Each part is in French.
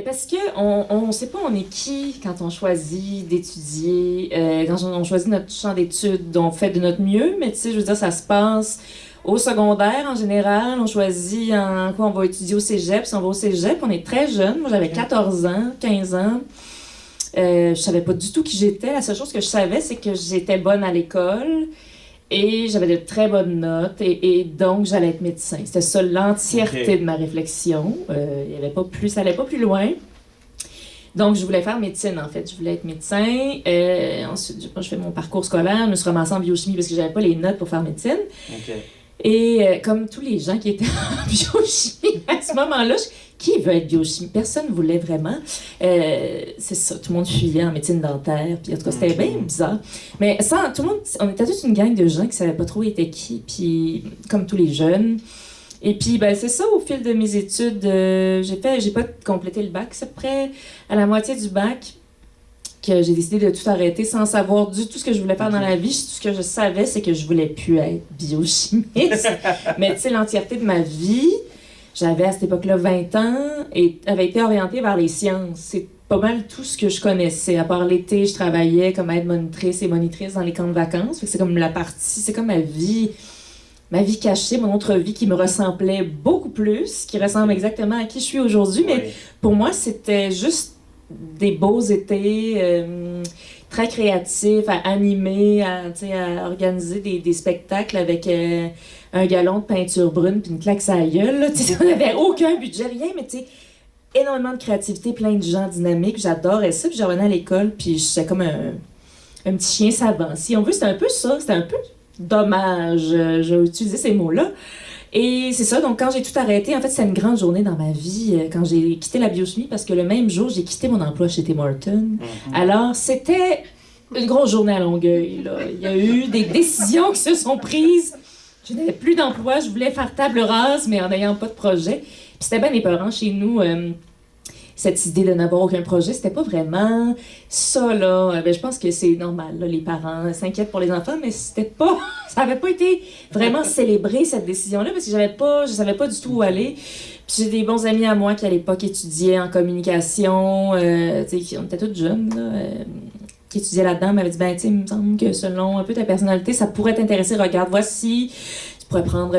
Parce qu'on ne sait pas on est qui quand on choisit d'étudier, quand on choisit notre champ d'études, on fait de notre mieux, mais tu sais, je veux dire, ça se passe au secondaire en général, on choisit en quoi on va étudier au cégep. Si on va au cégep, on est très jeune. Moi, j'avais 14 ans, 15 ans. Je savais pas du tout qui j'étais. La seule chose que je savais, c'est que j'étais bonne à l'école et j'avais de très bonnes notes et donc j'allais être médecin. C'était ça l'entièreté de ma réflexion. Il y avait pas plus, ça allait pas plus loin. Donc, je voulais faire médecine, en fait. Je voulais être médecin. Ensuite, je fais mon parcours scolaire. Je me suis ramassée en biochimie parce que j'avais pas les notes pour faire médecine. Et comme tous les gens qui étaient en biochimie à ce moment-là, qui veut être biochimie? Personne ne voulait vraiment. C'est ça, tout le monde fuyait en médecine dentaire. Puis en tout cas, c'était bien bizarre. Mais ça, tout le monde, on était toute une gang de gens qui ne savaient pas trop était qui. Puis comme tous les jeunes. Et puis, ben, c'est ça, au fil de mes études, j'ai pas complété le bac. C'est près à la moitié du bac que j'ai décidé de tout arrêter sans savoir du tout ce que je voulais faire dans la vie. Tout ce que je savais, c'est que je voulais plus être biochimiste. Mais tu sais, l'entièreté de ma vie, j'avais à cette époque-là 20 ans et avait été orientée vers les sciences. C'est pas mal tout ce que je connaissais. À part l'été, je travaillais comme aide-monitrice et monitrice dans les camps de vacances. Fait que c'est comme la partie, c'est comme ma vie cachée, mon autre vie qui me ressemblait beaucoup plus, qui ressemble exactement à qui je suis aujourd'hui. Mais pour moi, c'était juste des beaux étés très créatifs, à animer, à organiser des spectacles avec un galon de peinture brune puis une claque à la gueule. On n'avait aucun budget, rien, mais énormément de créativité, plein de gens dynamiques. J'adorais ça. Puis je revenais à l'école, puis j'étais comme un petit chien savant. Si on veut, c'était un peu ça. C'était un peu dommage. J'ai utilisé ces mots-là. Et c'est ça, donc quand j'ai tout arrêté, en fait, c'était une grande journée dans ma vie quand j'ai quitté la biochimie parce que le même jour, j'ai quitté mon emploi chez Tim Hortons. Alors, c'était une grosse journée à Longueuil, là. Il y a eu des décisions qui se sont prises. Je n'avais plus d'emploi, je voulais faire table rase, mais en n'ayant pas de projet. Puis c'était bien épeurant chez nous. Cette idée de n'avoir aucun projet, c'était pas vraiment ça, là. Ben, je pense que c'est normal, là, les parents s'inquiètent pour les enfants, mais c'était pas... Ça avait pas été vraiment célébré, cette décision-là, parce que je savais pas du tout où aller. Puis j'ai des bons amis à moi qui, à l'époque, étudiaient en communication, tu sais, on était toutes jeunes, là, qui étudiaient là-dedans, m'avaient dit, ben, tu sais, il me semble que selon un peu ta personnalité, ça pourrait t'intéresser, regarde, voici...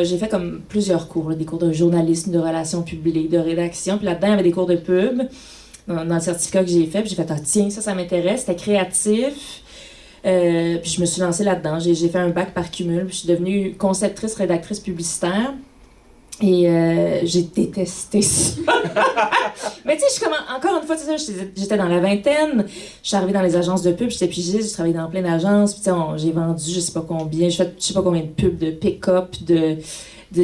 J'ai fait comme plusieurs cours, là, des cours de journalisme, de relations publiques, de rédaction. Puis là-dedans, il y avait des cours de pub dans le certificat que j'ai fait. Puis j'ai fait, ah, tiens, ça m'intéresse. C'était créatif. Puis je me suis lancée là-dedans. J'ai fait un bac par cumul. Puis je suis devenue conceptrice, rédactrice publicitaire. Et j'ai détesté ça. Mais tu sais, encore une fois, j'étais dans la vingtaine, je suis arrivée dans les agences de pub, j'étais pigiste, j'ai travaillé dans plein d'agences, puis j'ai vendu je sais pas combien, je sais pas combien de pubs, de pick-up, de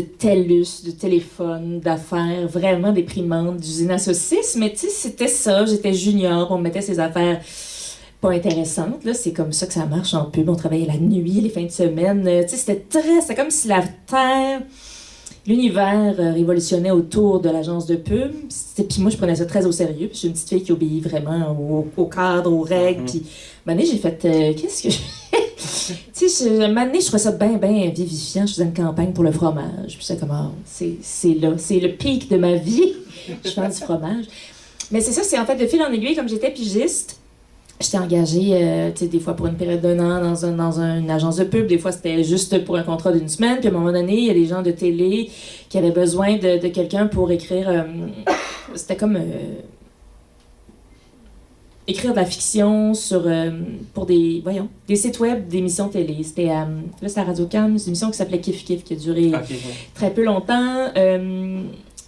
TELUS, de téléphone, d'affaires, vraiment déprimantes, d'usines à saucisses, mais tu sais, c'était ça, j'étais junior, on me mettait ces affaires pas intéressantes, là, c'est comme ça que ça marche en pub, on travaillait la nuit, les fins de semaine, tu sais, c'était comme si la terre... L'univers révolutionnait autour de l'agence de pub. Puis moi, je prenais ça très au sérieux. Puis je suis une petite fille qui obéit vraiment au cadre, aux règles. Puis, un moment donné, j'ai fait... qu'est-ce que je... tu sais, un moment donné, je trouvais ça bien vivifiant. Je faisais une campagne pour le fromage. Puis c'est comme, c'est là. C'est le pic de ma vie. Je fais du fromage. Mais c'est ça, c'est en fait de fil en aiguille, comme j'étais pigiste. J'étais engagée, des fois pour une période d'un an dans une agence de pub. Des fois, c'était juste pour un contrat d'une semaine. Puis à un moment donné, il y a des gens de télé qui avaient besoin de quelqu'un pour écrire... c'était comme... écrire de la fiction pour des sites web, des émissions télé. C'était là, c'est à Radio-Can, c'est une émission qui s'appelait Kif Kif, qui a duré très peu longtemps.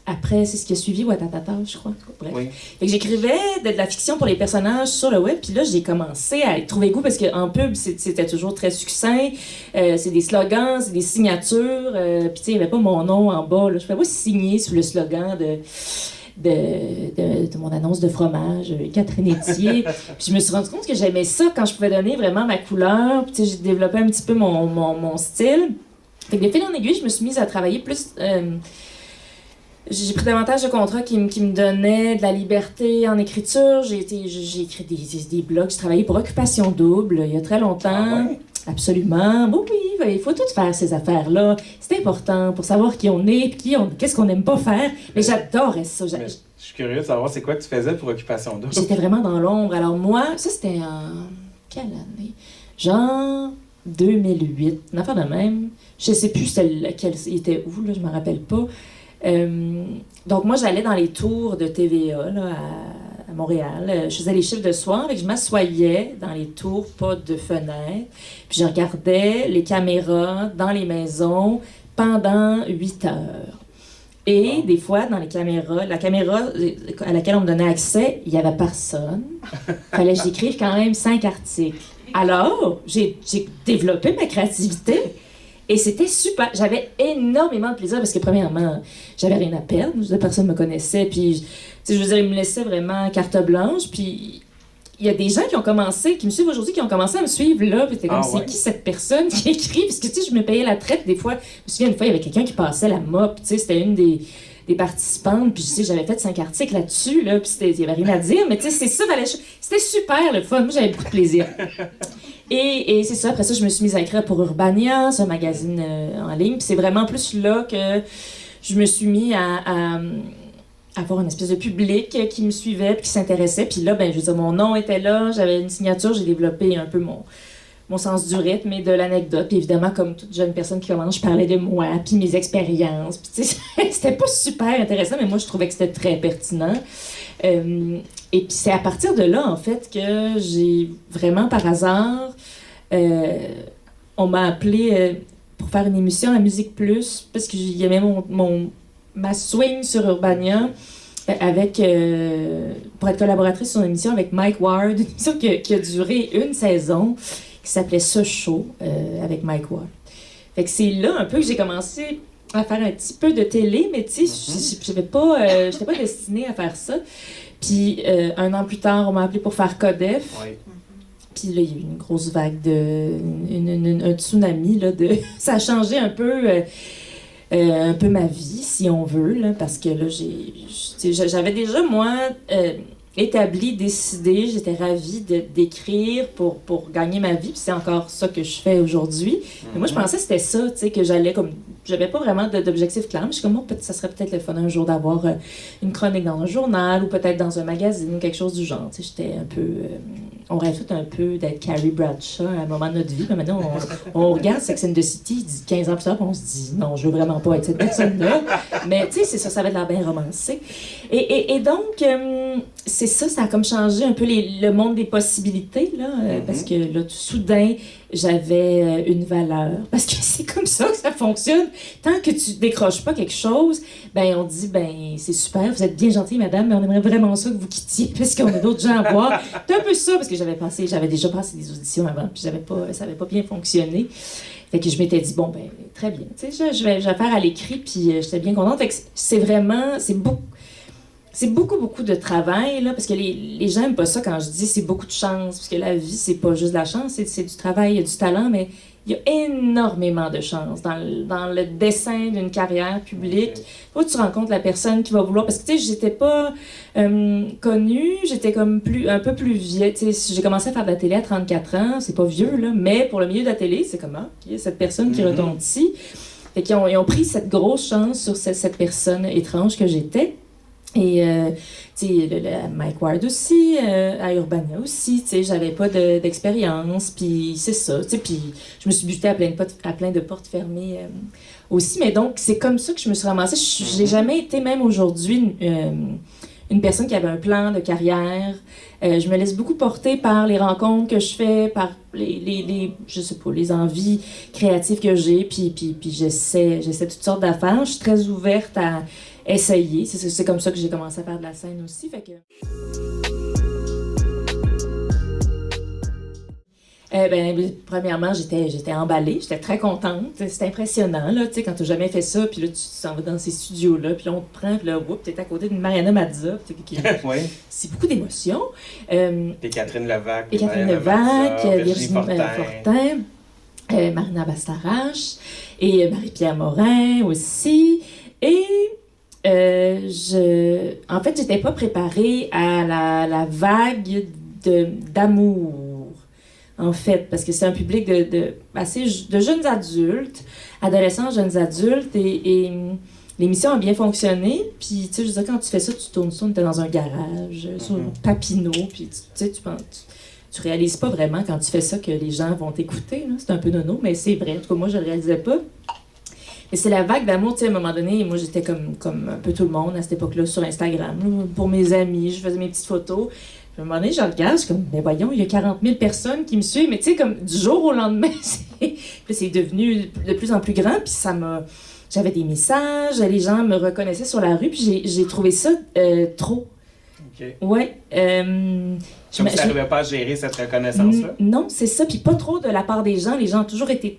Après, c'est ce qui a suivi Watatata, je crois. Bref. Oui. Fait que j'écrivais de la fiction pour les personnages sur le web, puis là, j'ai commencé à y trouver goût, parce qu'en pub, c'était toujours très succinct. C'est des slogans, c'est des signatures. Puis tu sais, il n'y avait pas mon nom en bas. Là. Je ne pouvais pas signer sous le slogan de mon annonce de fromage, Catherine Etier. Puis je me suis rendu compte que j'aimais ça quand je pouvais donner vraiment ma couleur. Puis tu sais, j'ai développé un petit peu mon style. Fait que de fil en aiguille, je me suis mise à travailler plus... j'ai pris davantage de contrats qui me donnaient de la liberté en écriture. J'ai écrit des blogs, j'ai travaillé pour Occupation Double il y a très longtemps. Ah ouais? Absolument. Bon, oui, il faut tout faire ces affaires-là. C'est important pour savoir qui on est, qu'est-ce qu'on n'aime pas faire. Mais j'adorais ça. Mais je suis curieux de savoir c'est quoi que tu faisais pour Occupation Double. J'étais vraiment dans l'ombre. Alors moi, ça c'était en... Quelle année? Genre 2008, une affaire de même. Je sais plus lequel était où, là, je me rappelle pas. Donc moi, j'allais dans les tours de TVA là, à Montréal. Je faisais les chiffres de soir et je m'assoyais dans les tours, pas de fenêtre. Puis je regardais les caméras dans les maisons pendant 8 heures. Et des fois, dans les caméras, la caméra à laquelle on me donnait accès, il n'y avait personne. Fallait que j'écrive quand même 5 articles. Alors, j'ai développé ma créativité et c'était super. J'avais énormément de plaisir parce que, premièrement, j'avais rien à perdre. Personne ne me connaissait. Puis, je veux dire, ils me laissaient vraiment carte blanche. Puis, il y a des gens qui ont commencé, qui me suivent aujourd'hui, qui ont commencé à me suivre là. Puis, c'était comme, c'est qui cette personne qui écrit? Parce que, tu sais, je me payais la traite des fois. Je me souviens, une fois, il y avait quelqu'un qui passait la mop. Tu sais, c'était une des participantes, puis tu sais, j'avais fait 5 articles là-dessus, là, puis il n'y avait rien à dire, mais tu sais, c'est ça, c'était super le fun, moi j'avais beaucoup de plaisir. Et c'est ça, après ça, je me suis mise à écrire pour Urbania, c'est un magazine en ligne, puis c'est vraiment plus là que je me suis mis à avoir une espèce de public qui me suivait, puis qui s'intéressait, puis là, ben, je veux dire, mon nom était là, j'avais une signature, j'ai développé un peu mon sens du rythme et de l'anecdote. Puis évidemment, comme toute jeune personne qui commence, je parlais de moi, puis mes expériences. Puis tu sais, c'était pas super intéressant, mais moi, je trouvais que c'était très pertinent. Et puis c'est à partir de là, en fait, que j'ai vraiment par hasard, on m'a appelé pour faire une émission à Musique Plus, parce qu'il y avait ma swing sur Urbania. Pour être collaboratrice sur une émission avec Mike Ward, une émission qui a duré une saison, qui s'appelait Ce Show, avec Mike Ward. Fait que c'est là un peu que j'ai commencé à faire un petit peu de télé, mais tu sais, j'étais pas destinée à faire ça. Puis un an plus tard, on m'a appelé pour faire Codef. Oui. Puis là, il y a eu une grosse vague un tsunami, là, ça a changé un peu ma vie, si on veut, là, parce que là, j'avais déjà, moi, décidé, j'étais ravie d'écrire pour gagner ma vie, puis c'est encore ça que je fais aujourd'hui. Mais moi, je pensais que c'était ça, tu sais, que j'allais comme... J'avais pas vraiment d'objectif clair, mais je suis comme, ça serait peut-être le fun un jour d'avoir une chronique dans un journal ou peut-être dans un magazine ou quelque chose du genre. Tu sais, j'étais un peu... on rêve tout un peu d'être Carrie Bradshaw à un moment de notre vie, mais maintenant, on regarde Sex and the City 15 ans plus tard, on se dit, non, je veux vraiment pas être cette personne-là. Mais tu sais, c'est ça, ça va être l'air bien romancé. Et donc, c'est ça, ça a comme changé un peu le monde des possibilités, là, parce que là, tout soudain, j'avais une valeur. Parce que c'est comme ça que ça fonctionne. Tant que tu décroches pas quelque chose, ben on dit, ben c'est super, vous êtes bien gentille, madame, mais on aimerait vraiment ça que vous quittiez, parce qu'on a d'autres gens à voir. C'est un peu ça, parce que j'avais déjà passé des auditions avant, puis ça avait pas bien fonctionné. Fait que je m'étais dit, bon, ben très bien, tu sais, je vais faire à l'écrit, puis j'étais bien contente. Fait que c'est beaucoup de travail, là, parce que les gens n'aiment pas ça quand je dis c'est beaucoup de chance, parce que la vie, c'est pas juste de la chance, c'est du travail, il y a du talent, mais il y a énormément de chance dans le dessin d'une carrière publique. Faut que tu rencontres la personne qui va vouloir, parce que, tu sais, j'étais pas connue, j'étais comme un peu plus vieille, tu sais, j'ai commencé à faire de la télé à 34 ans, c'est pas vieux, là, mais pour le milieu de la télé, c'est comment? Il y a cette personne qui retombe ici. Fait qu'ils ont pris cette grosse chance sur cette personne étrange que j'étais. Et, tu sais, Mike Ward aussi, à Urbania aussi, tu sais, j'avais pas d'expérience, puis c'est ça, tu sais, puis je me suis butée à plein de portes fermées aussi, mais donc, c'est comme ça que je me suis ramassée. J'ai jamais été, même aujourd'hui, une personne qui avait un plan de carrière. Je me laisse beaucoup porter par les rencontres que je fais, par je sais pas, les envies créatives que j'ai, puis j'essaie toutes sortes d'affaires. Je suis très ouverte à essayer. C'est comme ça que j'ai commencé à faire de la scène aussi. Fait que... premièrement, j'étais emballée, j'étais très contente. C'était impressionnant, là, tu sais, quand t'as jamais fait ça, puis là, tu s'en vas dans ces studios-là, puis là, on te prend, puis là, t'es à côté d'une Mariana Mazza, oui. C'est beaucoup d'émotions. Et Catherine Levac, Virginie Fortin, Marina Bastarache, et Marie-Pierre Morin aussi. Et En fait, j'étais pas préparée à la vague d'amour, en fait, parce que c'est un public de jeunes adultes, adolescents, jeunes adultes, et l'émission a bien fonctionné. Puis, tu sais, je veux dire, quand tu fais ça, tu tournes ça, on était dans un garage, sur Papineau, puis tu sais, tu réalises pas vraiment quand tu fais ça que les gens vont t'écouter. C'est un peu nono, mais c'est vrai. En tout cas, moi, je le réalisais pas. Et c'est la vague d'amour, tu sais, à un moment donné, moi, j'étais comme un peu tout le monde à cette époque-là sur Instagram, là, pour mes amis, je faisais mes petites photos. Puis à un moment donné, je regarde, je suis comme, mais voyons, il y a 40 000 personnes qui me suivent, mais tu sais, comme du jour au lendemain, c'est devenu de plus en plus grand, puis j'avais des messages, les gens me reconnaissaient sur la rue, puis j'ai trouvé ça trop. OK. Ouais. Comme tu n'arrivais pas à gérer cette reconnaissance-là? Non, c'est ça. Puis pas trop de la part des gens. Les gens ont toujours été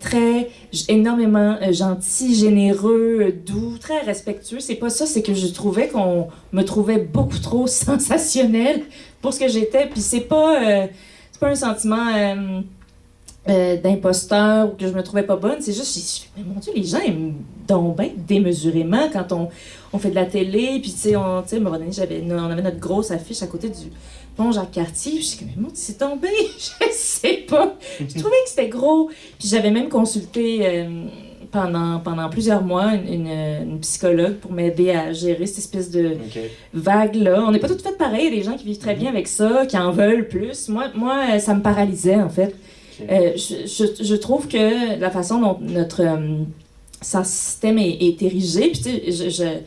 énormément gentils, généreux, doux, très respectueux. C'est pas ça, c'est que je trouvais qu'on me trouvait beaucoup trop sensationnelle pour ce que j'étais. Puis c'est pas un sentiment d'imposteur ou que je me trouvais pas bonne. C'est juste, mais mon Dieu, les gens aiment donc bien démesurément quand on fait de la télé. Puis tu sais, à un moment donné, on avait notre grosse affiche à côté du pont Jacques-Cartier. Puis je suis comme, mais mon Dieu, c'est tombé, je sais pas. Je trouvais que c'était gros. Puis j'avais même consulté pendant plusieurs mois une psychologue pour m'aider à gérer cette espèce de vague-là. On n'est pas toutes faites pareil. Il y a des gens qui vivent très bien avec ça, qui en veulent plus. Moi ça me paralysait, en fait. Je trouve que la façon dont notre système est érigé, puis tu sais,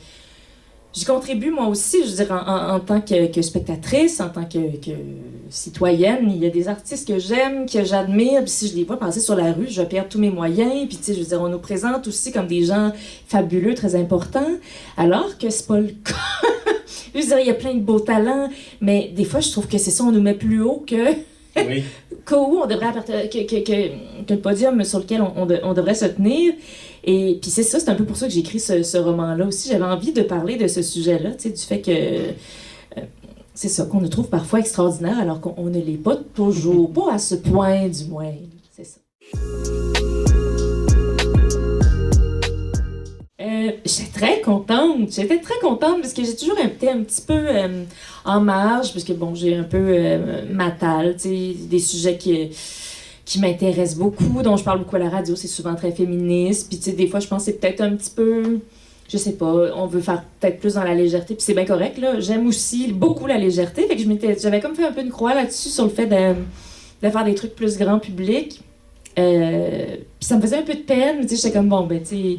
j'y contribue moi aussi, je veux dire, en tant que spectatrice, en tant que citoyenne. Il y a des artistes que j'aime, que j'admire, puis si je les vois passer sur la rue, je perds tous mes moyens, puis tu sais, je veux dire, on nous présente aussi comme des gens fabuleux, très importants, alors que c'est pas le cas. Je veux dire, il y a plein de beaux talents, mais des fois, je trouve que c'est ça, on nous met plus haut que... Oui. Où on devrait que le podium sur lequel on devrait se tenir. Et puis c'est ça, c'est un peu pour ça que j'ai écrit ce roman-là aussi. J'avais envie de parler de ce sujet-là, tu sais, du fait que c'est ça, qu'on nous trouve parfois extraordinaire alors qu'on ne l'est pas toujours, pas à ce point du moins. C'est ça. J'étais très contente parce que j'ai toujours été un petit peu en marge, parce que bon, j'ai un peu ma talle, tu sais, des sujets qui m'intéressent beaucoup, dont je parle beaucoup à la radio, c'est souvent très féministe, puis tu sais, des fois je pense que c'est peut-être un petit peu, je sais pas, on veut faire peut-être plus dans la légèreté, puis c'est bien correct, là, j'aime aussi beaucoup la légèreté, fait que j'avais comme fait un peu une croix là-dessus sur le fait de faire des trucs plus grand public. Puis ça me faisait un peu de peine, mais tu sais, j'étais comme, bon, ben, tu sais,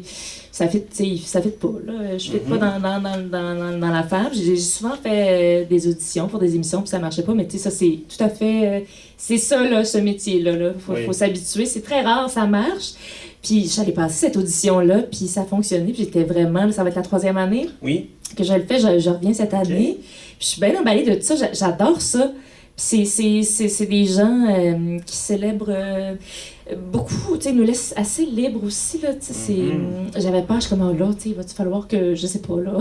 ça fit pas, là. Je fit pas dans l'affaire. J'ai souvent fait des auditions pour des émissions, puis ça marchait pas, mais tu sais, ça, c'est tout à fait... c'est ça, là, ce métier-là, là. Faut s'habituer. C'est très rare, ça marche. Puis j'allais passer cette audition-là, puis ça a fonctionné, puis j'étais vraiment... Ça va être la 3e année que je le fais. Je reviens cette année. Puis je suis bien emballée de tout ça. J'adore ça. Puis c'est des gens qui célèbrent... beaucoup, tu sais, nous laissent assez libres aussi, là, tu sais, j'avais peur, je suis comme, oh là, tu sais, il va-tu falloir que, je sais pas, là...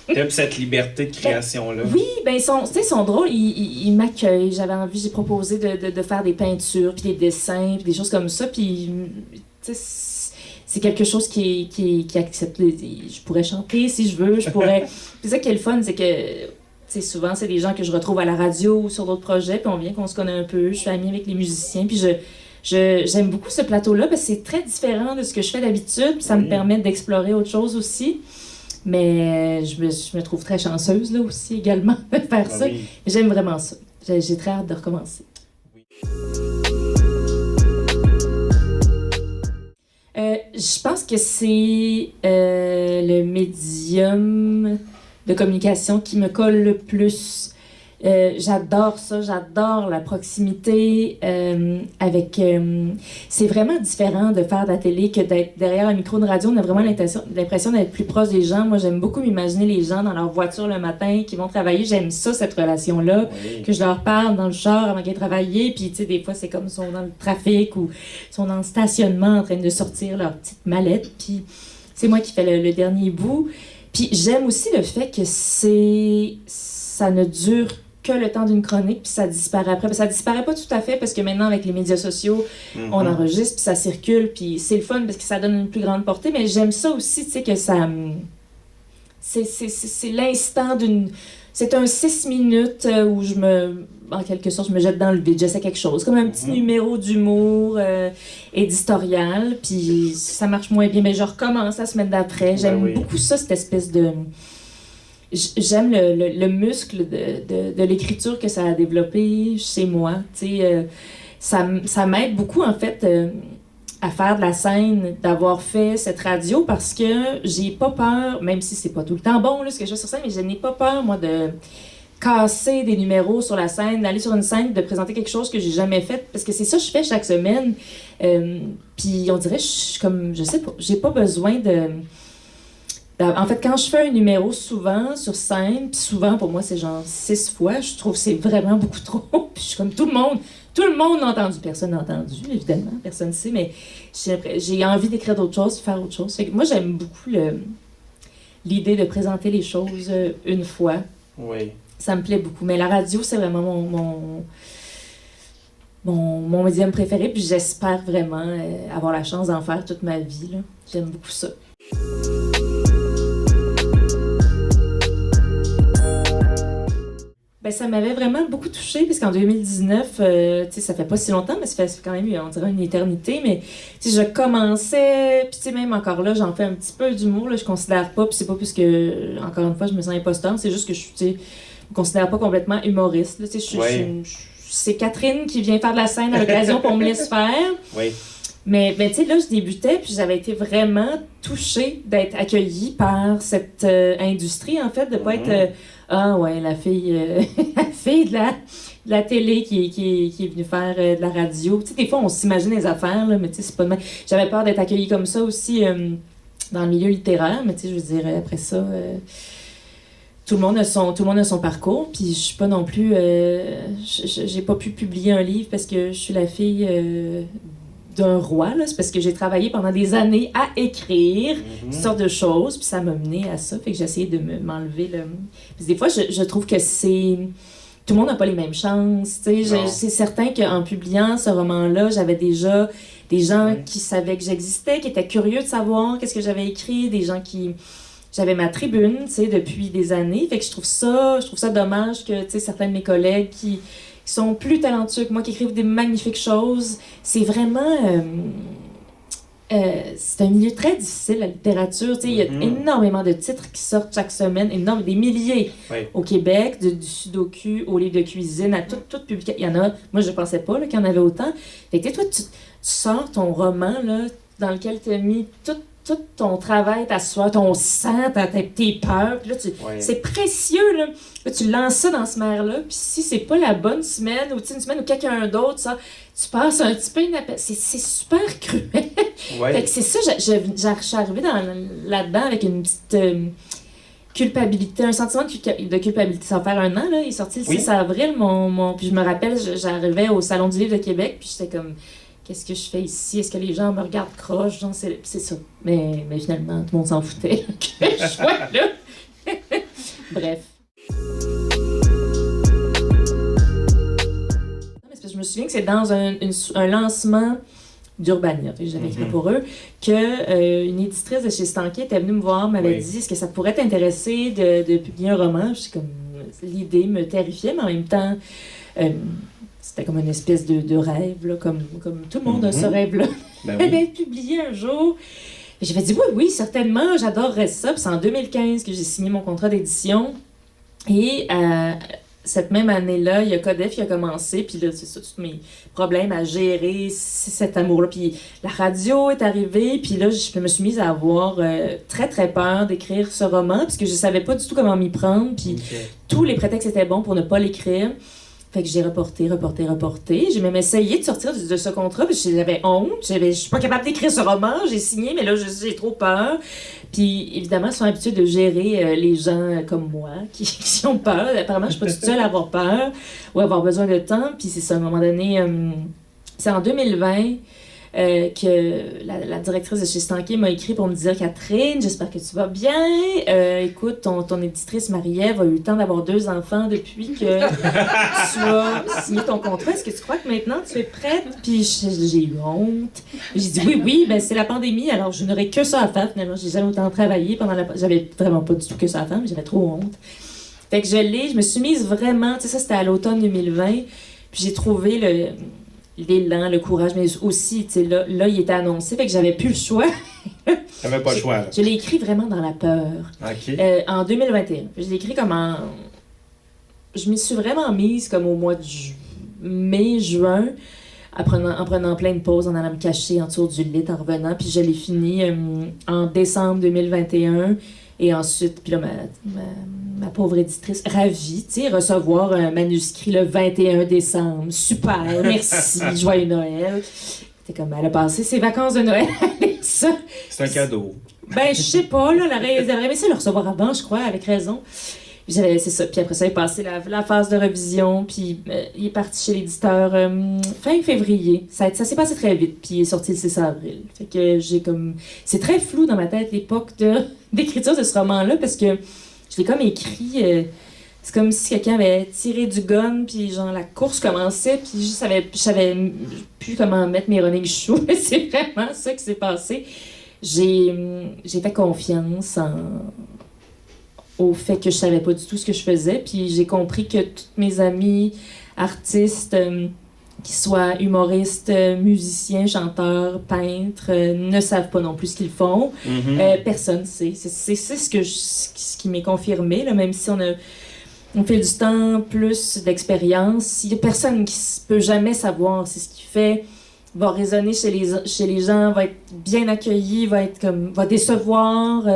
T'aimes cette liberté de création-là? Oui, ben, ils sont drôles, ils m'accueillent, j'ai proposé de faire des peintures, puis des dessins, puis des choses comme ça, puis, tu sais, c'est quelque chose qui accepte, je pourrais chanter si je veux, c'est ça qui est le fun, c'est que... souvent, c'est des gens que je retrouve à la radio ou sur d'autres projets, puis on vient qu'on se connaît un peu, je suis amie avec les musiciens, puis j'aime beaucoup ce plateau-là, parce que c'est très différent de ce que je fais d'habitude, puis ça me permet d'explorer autre chose aussi. Mais je me trouve très chanceuse, là, aussi, également, de faire ça. Oui. J'aime vraiment ça. J'ai très hâte de recommencer. Oui. Je pense que c'est le médium de communication qui me colle le plus. J'adore ça, j'adore la proximité avec... c'est vraiment différent de faire de la télé que d'être derrière un micro de radio. On a vraiment l'impression d'être plus proche des gens. Moi, j'aime beaucoup m'imaginer les gens dans leur voiture le matin qui vont travailler. J'aime ça, cette relation-là, que je leur parle dans le char avant qu'ils aient travaillé. Puis, tu sais, des fois, c'est comme ils sont dans le trafic ou ils sont dans le stationnement en train de sortir leur petite mallette. Puis, c'est moi qui fais le dernier bout. Puis, j'aime aussi le fait que ça ne dure que le temps d'une chronique, puis ça disparaît après. Ça disparaît pas tout à fait, parce que maintenant, avec les médias sociaux, on enregistre, puis ça circule, puis c'est le fun, parce que ça donne une plus grande portée, mais j'aime ça aussi, tu sais, que ça c'est l'instant d'une... C'est un 6 minutes où en quelque sorte, je me jette dans le vide, j'essaie quelque chose, comme un petit numéro d'humour éditorial, puis ça marche moins bien, mais je recommence la semaine d'après. J'aime beaucoup ça, cette espèce de... J'aime le muscle de l'écriture que ça a développé chez moi. Ça m'aide beaucoup, en fait, à faire de la scène, d'avoir fait cette radio, parce que j'ai pas peur, même si c'est pas tout le temps bon là, ce que je fais sur scène, mais je n'ai pas peur, moi, de casser des numéros sur la scène, d'aller sur une scène, de présenter quelque chose que j'ai jamais fait, parce que c'est ça que je fais chaque semaine. Puis on dirait, je sais pas, j'ai pas besoin de... En fait, quand je fais un numéro souvent sur scène, puis souvent pour moi c'est genre 6 fois, je trouve que c'est vraiment beaucoup trop. Puis je suis comme tout le monde l'a entendu, personne n'a entendu, évidemment, personne ne sait, mais j'ai envie d'écrire d'autres choses, de faire autre chose. Fait que moi j'aime beaucoup l'idée de présenter les choses une fois. Oui. Ça me plaît beaucoup, mais la radio c'est vraiment mon médium préféré, puis j'espère vraiment avoir la chance d'en faire toute ma vie, là. J'aime beaucoup ça. Ben, ça m'avait vraiment beaucoup touchée, parce qu'en 2019, ça fait pas si longtemps, mais ça fait quand même, on dirait, une éternité, mais je commençais, puis même encore là, j'en fais un petit peu d'humour, là, je considère pas, puis c'est pas parce que, encore une fois, je me sens imposteur, c'est juste que je me considère pas complètement humoriste, là, c'est Catherine qui vient faire de la scène à l'occasion qu'on me laisse faire. Oui. Mais tu sais, là, je débutais, puis j'avais été vraiment touchée d'être accueillie par cette industrie, en fait, de pas être... ah ouais, la fille, la fille de la télé qui est venue faire de la radio. Tu sais, des fois, on s'imagine les affaires, là, mais tu sais, c'est pas de même. J'avais peur d'être accueillie comme ça aussi dans le milieu littéraire, mais tu sais, je veux dire, après ça... Tout le monde a son parcours, puis je suis pas non plus... j'ai pas pu publier un livre parce que je suis la fille d'un roi, là. C'est parce que j'ai travaillé pendant des années à écrire toutes sortes de choses, puis ça m'a mené à ça, fait que j'ai essayé de m'enlever le... Puis des fois, je trouve que c'est... Tout le monde n'a pas les mêmes chances, tu sais. C'est certain qu'en publiant ce roman-là, j'avais déjà des gens qui savaient que j'existais, qui étaient curieux de savoir qu'est-ce que j'avais écrit, des gens qui... J'avais ma tribune, tu sais, depuis des années. Fait que je trouve ça dommage que, tu sais, certains de mes collègues qui sont plus talentueux que moi, qui écrivent des magnifiques choses. C'est vraiment... c'est un milieu très difficile, la littérature. Tu sais, il y a énormément de titres qui sortent chaque semaine, des milliers au Québec, du sudoku au livre de cuisine, à toute publication. Il y en a... Moi, je pensais pas qu'il y en avait autant. Fait que toi, tu sors ton roman, là, dans lequel tu as mis tout ton travail, ta sueur, ton sang, tes peurs, puis là, c'est précieux, là. Là, tu lances ça dans ce mer-là, puis si c'est pas la bonne semaine, ou une semaine où quelqu'un d'autre, ça, tu passes un petit peu c'est super cruel. Fait que c'est ça, je suis arrivée là-dedans avec une petite culpabilité, un sentiment de culpabilité. Ça va faire 1 an, là, il est sorti le 6 avril, puis je me rappelle, j'arrivais au Salon du livre de Québec, puis j'étais comme... Qu'est-ce que je fais ici? Est-ce que les gens me regardent croche? Genre, c'est ça. Mais finalement, tout le monde s'en foutait que je sois là. Bref. Je me souviens que c'est dans un lancement d'Urbania, j'avais écrit pour eux, qu'une éditrice de chez Stanké était venue me voir, m'avait dit « Est-ce que ça pourrait t'intéresser de publier un roman? » Je suis comme... L'idée me terrifiait, mais en même temps... c'était comme une espèce de rêve, là, comme tout le monde a ce rêve-là. Ben oui. D'être publié un jour. Et j'avais dit oui, certainement, j'adorerais ça. Puis c'est en 2015 que j'ai signé mon contrat d'édition. Et cette même année-là, il y a Codef qui a commencé. Puis là, c'est ça, tous mes problèmes à gérer, cet amour-là. Puis la radio est arrivée. Puis là, je me suis mise à avoir très, très peur d'écrire ce roman. Parce que je savais pas du tout comment m'y prendre. Puis tous les prétextes étaient bons pour ne pas l'écrire. Fait que j'ai reporté. J'ai même essayé de sortir de ce contrat, puis j'avais honte. Je suis pas capable d'écrire ce roman. J'ai signé, mais là, j'ai trop peur. Puis, évidemment, ils sont habitués de gérer les gens comme moi, qui ont peur. Apparemment, je suis pas toute seule à avoir peur ou à avoir besoin de temps. Puis c'est ça, à un moment donné, c'est en 2020. que la directrice de chez Stanké m'a écrit pour me dire « Catherine, j'espère que tu vas bien. Écoute, ton éditrice Marie-Ève a eu le temps d'avoir 2 enfants depuis que tu as signé ton contrat. Est-ce que tu crois que maintenant tu es prête? » Puis j'ai eu honte. J'ai dit « Oui, ben c'est la pandémie, alors je n'aurais que ça à faire. Finalement, j'ai jamais autant travaillé pendant la... J'avais vraiment pas du tout que ça à faire, mais j'avais trop honte. » Fait que je me suis mise vraiment... Tu sais, ça, c'était à l'automne 2020. Puis j'ai trouvé l'élan, le courage, mais aussi, tu sais, là, il était annoncé, fait que j'avais plus le choix. T'avais pas le choix, là. Je l'ai écrit vraiment dans la peur. OK. En 2021. Je l'ai écrit comme en... Je m'y suis vraiment mise comme au mois de mai, juin, en prenant plein de pauses, en allant me cacher en dessous du lit, en revenant, puis je l'ai fini en décembre 2021. Et ensuite, puis là, ma pauvre éditrice, ravie, tu sais, recevoir un manuscrit le 21 décembre. Super, merci, joyeux Noël. C'était comme, elle a passé ses vacances de Noël avec ça. C'est un cadeau. Ben, je sais pas, là, elle aurait aimé ça le recevoir avant, je crois, avec raison. C'est ça. Puis après ça, il est passé la phase de révision, puis il est parti chez l'éditeur fin février. Ça s'est passé très vite, puis il est sorti le 6 avril. Fait que j'ai comme... C'est très flou dans ma tête, l'époque d'écriture de ce roman-là, parce que je l'ai comme écrit... c'est comme si quelqu'un avait tiré du gun, puis genre la course commençait, puis je savais plus comment mettre mes running shoes. C'est vraiment ça qui s'est passé. J'ai fait confiance au fait que je savais pas du tout ce que je faisais, puis j'ai compris que toutes mes amies artistes, qu'ils soient humoristes, musiciens, chanteurs, peintres, ne savent pas non plus ce qu'ils font. Mm-hmm. Personne sait. C'est ce qui m'est confirmé, là, même si on fait du temps, plus d'expérience. Il y a personne qui peut jamais savoir c'est ce qu'il fait, va résonner chez les gens, va être bien accueilli, va décevoir.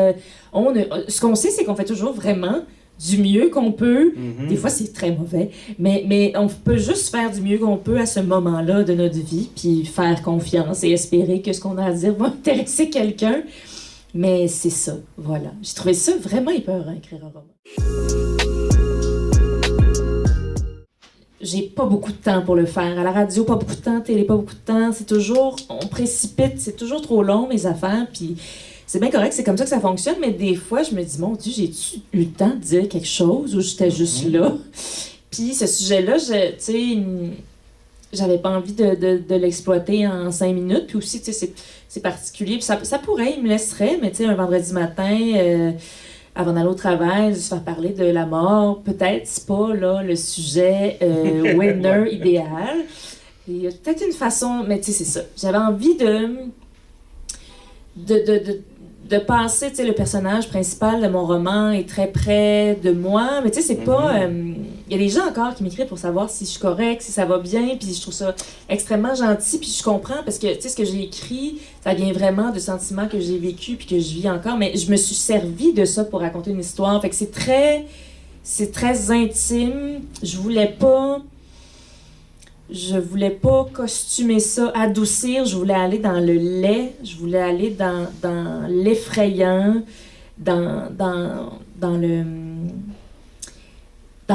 Ce qu'on sait, c'est qu'on fait toujours vraiment du mieux qu'on peut. Mm-hmm. Des fois, c'est très mauvais, mais on peut juste faire du mieux qu'on peut à ce moment-là de notre vie, puis faire confiance et espérer que ce qu'on a à dire va intéresser quelqu'un. Mais c'est ça, voilà. J'ai trouvé ça vraiment épeurant, écrire un roman. J'ai pas beaucoup de temps pour le faire. À la radio, pas beaucoup de temps. Télé, pas beaucoup de temps. C'est toujours... On précipite. C'est toujours trop long, mes affaires. Puis c'est bien correct. C'est comme ça que ça fonctionne. Mais des fois, je me dis, mon Dieu, j'ai-tu eu le temps de dire quelque chose ou j'étais juste là? Puis ce sujet-là, tu sais... J'avais pas envie de l'exploiter en 5 minutes. Puis aussi, tu sais, c'est particulier. Puis ça pourrait, il me laisserait. Mais tu sais, un vendredi matin... avant d'aller au travail, de se faire parler de la mort, peut-être c'est pas là le sujet winner idéal. Il y a peut-être une façon, mais tu sais, c'est ça. J'avais envie de passer, tu sais, le personnage principal de mon roman est très près de moi, mais tu sais, c'est pas... Il y a des gens encore qui m'écrivent pour savoir si je suis correcte, si ça va bien, puis je trouve ça extrêmement gentil, puis je comprends, parce que, tu sais, ce que j'ai écrit, ça vient vraiment de sentiments que j'ai vécu puis que je vis encore, mais je me suis servi de ça pour raconter une histoire, fait que c'est très intime. Je voulais pas costumer ça, adoucir, je voulais aller dans le laid, je voulais aller dans l'effrayant, dans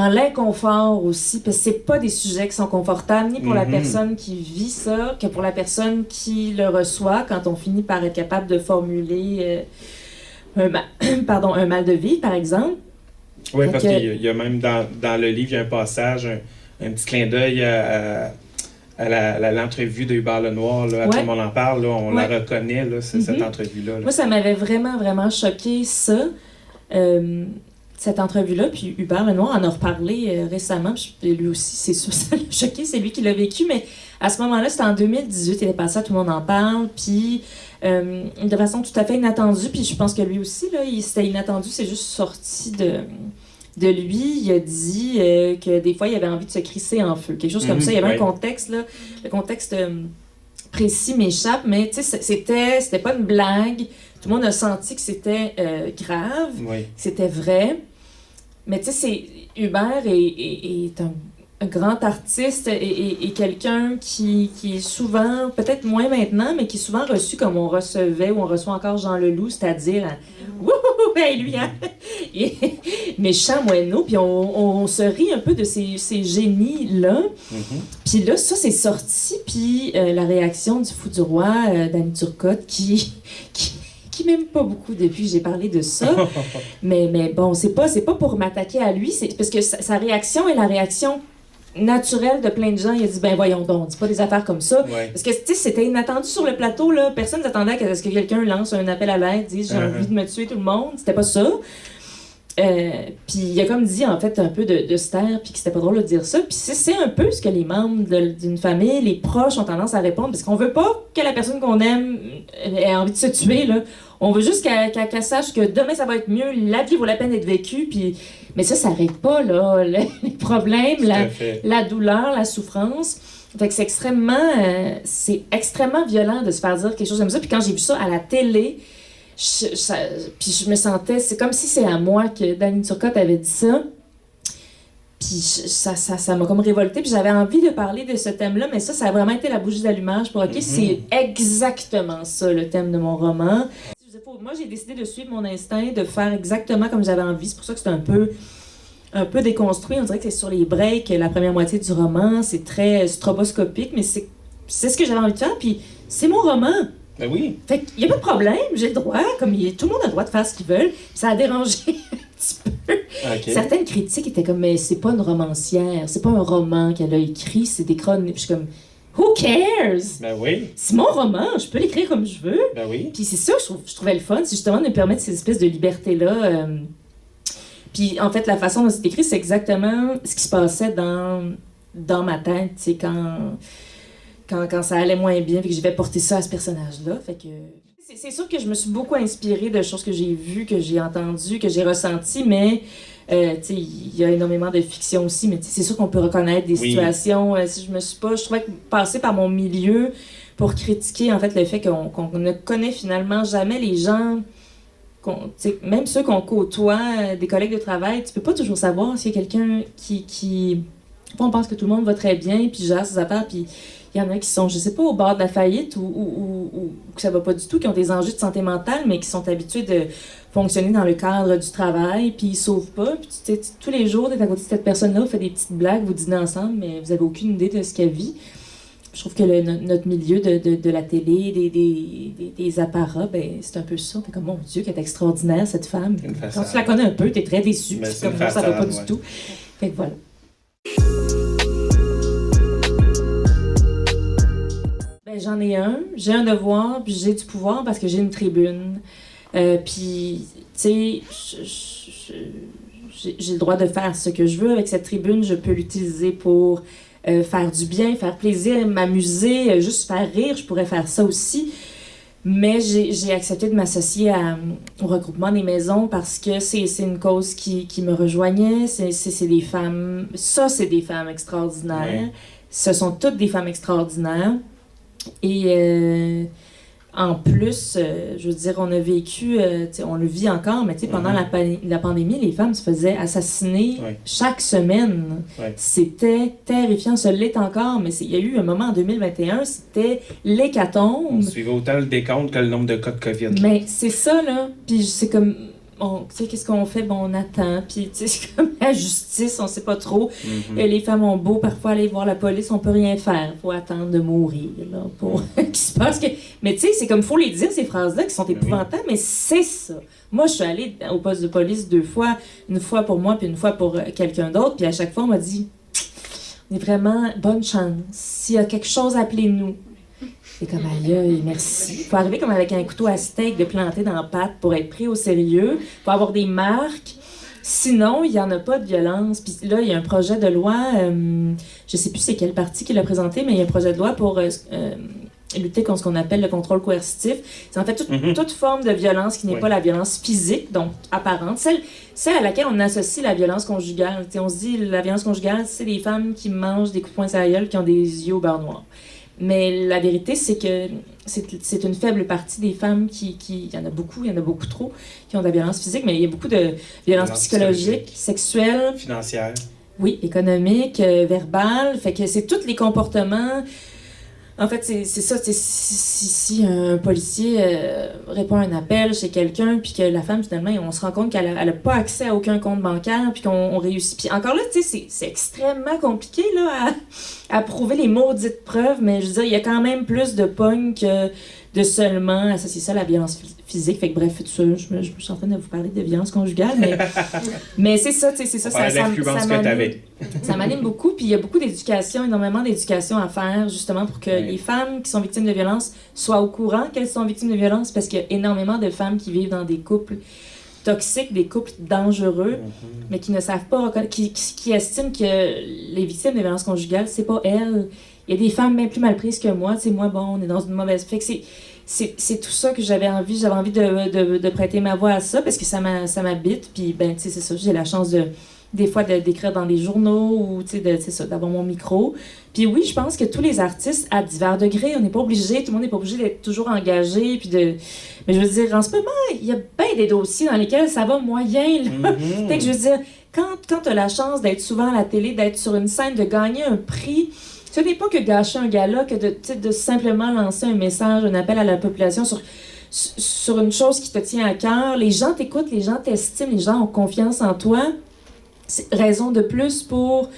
l'inconfort aussi, parce que c'est pas des sujets qui sont confortables, ni pour la personne qui vit ça, que pour la personne qui le reçoit, quand on finit par être capable de formuler un mal de vivre, par exemple. Oui, parce qu'il y a même dans le livre, il y a un passage, un petit clin d'œil à l'entrevue de Hubert Lenoir, là, tout le monde en parle, là, on la reconnaît, là, cette entrevue-là. Là. Moi, ça m'avait vraiment, vraiment choqué, ça. Cette entrevue-là, puis Hubert Lenoir en a reparlé récemment, puis lui aussi, c'est sûr, ça l'a choqué, c'est lui qui l'a vécu, mais à ce moment-là, c'était en 2018, il est passé à Tout le monde en parle, puis de façon tout à fait inattendue, puis je pense que lui aussi, là, c'était inattendu, c'est juste sorti de lui, il a dit que des fois, il avait envie de se crisser en feu, quelque chose comme ça, il y avait un contexte, là, le contexte précis m'échappe, mais tu sais, c'était pas une blague, tout le monde a senti que c'était grave, que c'était vrai. Mais tu sais, Hubert est un grand artiste et quelqu'un qui est souvent, peut-être moins maintenant, mais qui est souvent reçu comme on recevait ou on reçoit encore Jean Leloup, c'est-à-dire wouhou, Ouais, lui, hein? Et- méchant moineau, puis on se rit un peu de ces génies-là. Puis là, ça, c'est sorti, puis la réaction du fou du roi, Danny Turcotte, qui m'aime pas beaucoup depuis que j'ai parlé de ça. mais bon, c'est pas pour m'attaquer à lui, c'est parce que sa réaction est la réaction naturelle de plein de gens. Il a dit, ben voyons donc, dis pas des affaires comme ça. Ouais. Parce que, tu sais, c'était inattendu sur le plateau, là. Personne n'attendait à ce que quelqu'un lance un appel à l'aide, dise, j'ai envie de me tuer tout le monde. C'était pas ça. Puis il a comme dit, en fait, un peu de se taire, puis que c'était pas drôle de dire ça. Puis c'est un peu ce que les membres d'une famille, les proches ont tendance à répondre, parce qu'on veut pas que la personne qu'on aime ait envie de se tuer, là. On veut juste qu'elle sache que demain, ça va être mieux, la vie vaut la peine d'être vécue, puis... Mais ça n'arrête pas, là, les problèmes, la douleur, la souffrance. Fait que c'est extrêmement violent de se faire dire quelque chose comme ça. Puis quand j'ai vu ça à la télé, puis je me sentais... C'est comme si c'est à moi que Danny Turcotte avait dit ça. Puis ça m'a comme révoltée. Puis j'avais envie de parler de ce thème-là, mais ça a vraiment été la bougie d'allumage pour OK, c'est exactement ça, le thème de mon roman. Moi, j'ai décidé de suivre mon instinct, de faire exactement comme j'avais envie. C'est pour ça que c'est un peu déconstruit. On dirait que c'est sur les breaks, la première moitié du roman. C'est très stroboscopique, mais c'est ce que j'avais envie de faire. Puis c'est mon roman. Ben oui. Fait qu'il n'y a pas de problème, j'ai le droit. Tout le monde a le droit de faire ce qu'il veut. Ça a dérangé un petit peu. Okay. Certaines critiques étaient comme, mais c'est pas une romancière, c'est pas un roman qu'elle a écrit, c'est des chroniques. Je suis comme... Who cares? Ben oui. C'est mon roman, je peux l'écrire comme je veux. Ben oui. Puis c'est ça, je trouvais le fun, c'est justement de me permettre ces espèces de liberté-là. Puis en fait, la façon dont c'est écrit, c'est exactement ce qui se passait dans ma tête, tu sais, quand ça allait moins bien, puis que je vais porter ça à ce personnage-là. Fait que... C'est sûr que je me suis beaucoup inspirée de choses que j'ai vues, que j'ai entendues, que j'ai ressenties, mais... il y a énormément de fiction aussi, mais c'est sûr qu'on peut reconnaître des situations. Je trouvais que passer par mon milieu pour critiquer en fait le fait qu'on ne connaît finalement jamais les gens, même ceux qu'on côtoie, des collègues de travail, tu peux pas toujours savoir s'il y a quelqu'un qui... On pense que tout le monde va très bien, puis gère ses affaires, puis il y en a qui sont, je sais pas, au bord de la faillite ou que ça va pas du tout, qui ont des enjeux de santé mentale, mais qui sont habitués de fonctionner dans le cadre du travail, puis ils sauvent pas. Puis tous les jours, t'es à côté de cette personne-là, vous faites des petites blagues, vous dînez ensemble, mais vous avez aucune idée de ce qu'elle vit. Je trouve que notre milieu de la télé, des apparats, ben c'est un peu ça. T'es comme, mon Dieu, qu'elle est extraordinaire, cette femme. Quand tu la connais un peu, t'es très déçu. Puis comme moi, ça va pas du tout. Fait que voilà. Ben, j'en ai un. J'ai un devoir, puis j'ai du pouvoir parce que j'ai une tribune. Puis, tu sais, j'ai le droit de faire ce que je veux avec cette tribune. Je peux l'utiliser pour faire du bien, faire plaisir, m'amuser, juste faire rire. Je pourrais faire ça aussi. Mais j'ai accepté de m'associer au regroupement des maisons parce que c'est une cause qui me rejoignait. C'est des femmes... Ça, c'est des femmes extraordinaires. Ouais. Ce sont toutes des femmes extraordinaires. Et... en plus, je veux dire, on a vécu, on le vit encore, mais pendant la pandémie, les femmes se faisaient assassiner chaque semaine. C'était terrifiant, ça l'est encore, mais il y a eu un moment en 2021, c'était l'hécatombe. On suivait autant le décompte que le nombre de cas de COVID. Là. Mais c'est ça, là. Puis c'est comme... Tu sais, qu'est-ce qu'on fait? Bon, on attend. Puis, tu sais, c'est comme la justice, on sait pas trop. Les femmes ont beau parfois aller voir la police, on peut rien faire. Faut attendre de mourir, là, pour qu'il se passe que... Mais tu sais, c'est comme, faut les dire, ces phrases-là, qui sont épouvantables, mais c'est ça. Moi, je suis allée au poste de police 2 fois, une fois pour moi, puis une fois pour quelqu'un d'autre, puis à chaque fois, on m'a dit, on est vraiment bonne chance. S'il y a quelque chose, appelez-nous. C'est comme, aïe, merci. Il faut arriver comme avec un couteau à steak de planter dans la patte pour être pris au sérieux. Il faut avoir des marques. Sinon, il n'y en a pas de violence. Puis là, il y a un projet de loi, je ne sais plus c'est quel parti qui l'a présenté, mais il y a un projet de loi pour lutter contre ce qu'on appelle le contrôle coercitif. C'est en fait toute forme de violence qui n'est pas la violence physique, donc apparente. Celle à laquelle on associe la violence conjugale. T'sais, on se dit, la violence conjugale, c'est des femmes qui mangent des coups de poing sur la gueule, qui ont des yeux au beurre noir. Mais la vérité, c'est que c'est une faible partie des femmes qui... Il y en a beaucoup trop, qui ont de la violence physique, mais il y a beaucoup de violence psychologique, sexuelle... Financière. Oui, économique, verbale. Fait que c'est tous les comportements En fait, c'est ça. Si un policier répond à un appel chez quelqu'un, puis que la femme, finalement, on se rend compte qu'elle a pas accès à aucun compte bancaire, puis qu'on réussit. Puis encore là, tu sais, c'est extrêmement compliqué là, à prouver les maudites preuves, mais je veux dire, il y a quand même plus de pognes que de seulement associer ça à la violence physique. Fait que bref, tout ça, je suis en train de vous parler de violence conjugale, mais c'est ça, tu sais, c'est ça. Ça m'anime beaucoup, puis il y a beaucoup d'éducation, énormément d'éducation à faire, justement, pour que les femmes qui sont victimes de violence soient au courant qu'elles sont victimes de violence, parce qu'il y a énormément de femmes qui vivent dans des couples toxiques, des couples dangereux, mais qui ne savent pas, qui estiment que les victimes de violences conjugales, c'est pas elles. Il y a des femmes bien plus mal prises que moi, tu sais, moi, bon, on est dans une mauvaise... Fait que c'est tout ça que j'avais envie de prêter ma voix à ça, parce que ça m'habite, puis ben, tu sais, c'est ça, j'ai la chance des fois d'écrire dans des journaux, ou tu sais, d'avoir mon micro. Puis oui, je pense que tous les artistes, à divers degrés, on n'est pas obligé, tout le monde n'est pas obligé d'être toujours engagé, puis mais je veux dire, en ce moment, il y a bien des dossiers dans lesquels ça va moyen, là. Fait que je veux dire, quand tu as la chance d'être souvent à la télé, d'être sur une scène, de gagner un prix, ce n'est pas que gâcher un gala, que de simplement lancer un message, un appel à la population sur une chose qui te tient à cœur. Les gens t'écoutent, les gens t'estiment, les gens ont confiance en toi. C'est raison de plus pour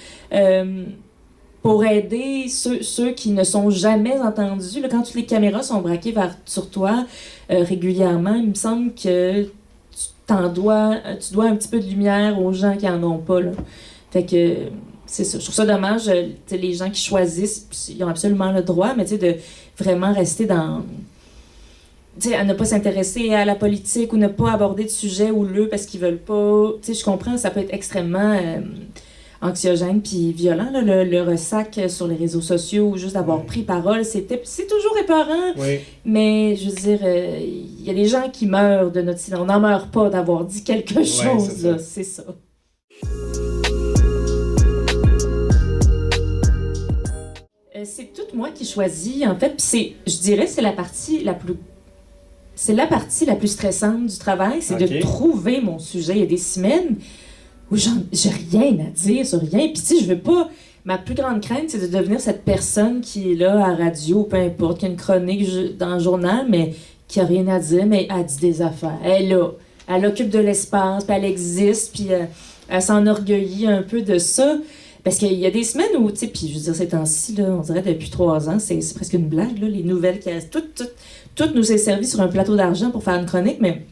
aider ceux qui ne sont jamais entendus. Là, quand toutes les caméras sont braquées sur toi régulièrement, il me semble que tu dois un petit peu de lumière aux gens qui en ont pas. Là. Fait que... C'est ça. Je trouve ça dommage. Les gens qui choisissent, ils ont absolument le droit, mais de vraiment rester dans... à ne pas s'intéresser à la politique ou ne pas aborder de sujet houleux parce qu'ils veulent pas... Je comprends, ça peut être extrêmement anxiogène puis violent, là, le ressac sur les réseaux sociaux ou juste d'avoir pris parole. C'est toujours épeurant, mais je veux dire, il y a des gens qui meurent de notre silence. On n'en meurt pas d'avoir dit quelque chose. C'est ça. C'est toute moi qui choisis, en fait. Puis je dirais, c'est la partie la plus stressante du travail, c'est de trouver mon sujet. Il y a des semaines où j'ai rien à dire sur rien. Puis tu sais, je veux pas... Ma plus grande crainte, c'est de devenir cette personne qui est là à radio, peu importe, qui a une chronique dans le journal, mais qui a rien à dire, mais elle dit des affaires. Elle est là. Elle occupe de l'espace, puis elle existe, puis elle s'enorgueillit un peu de ça. Parce qu'il y a des semaines où, tu sais, puis je veux dire, ces temps-ci, là, on dirait depuis 3 ans, c'est presque une blague, là, les nouvelles qui... Tout nous est servi sur un plateau d'argent pour faire une chronique, mais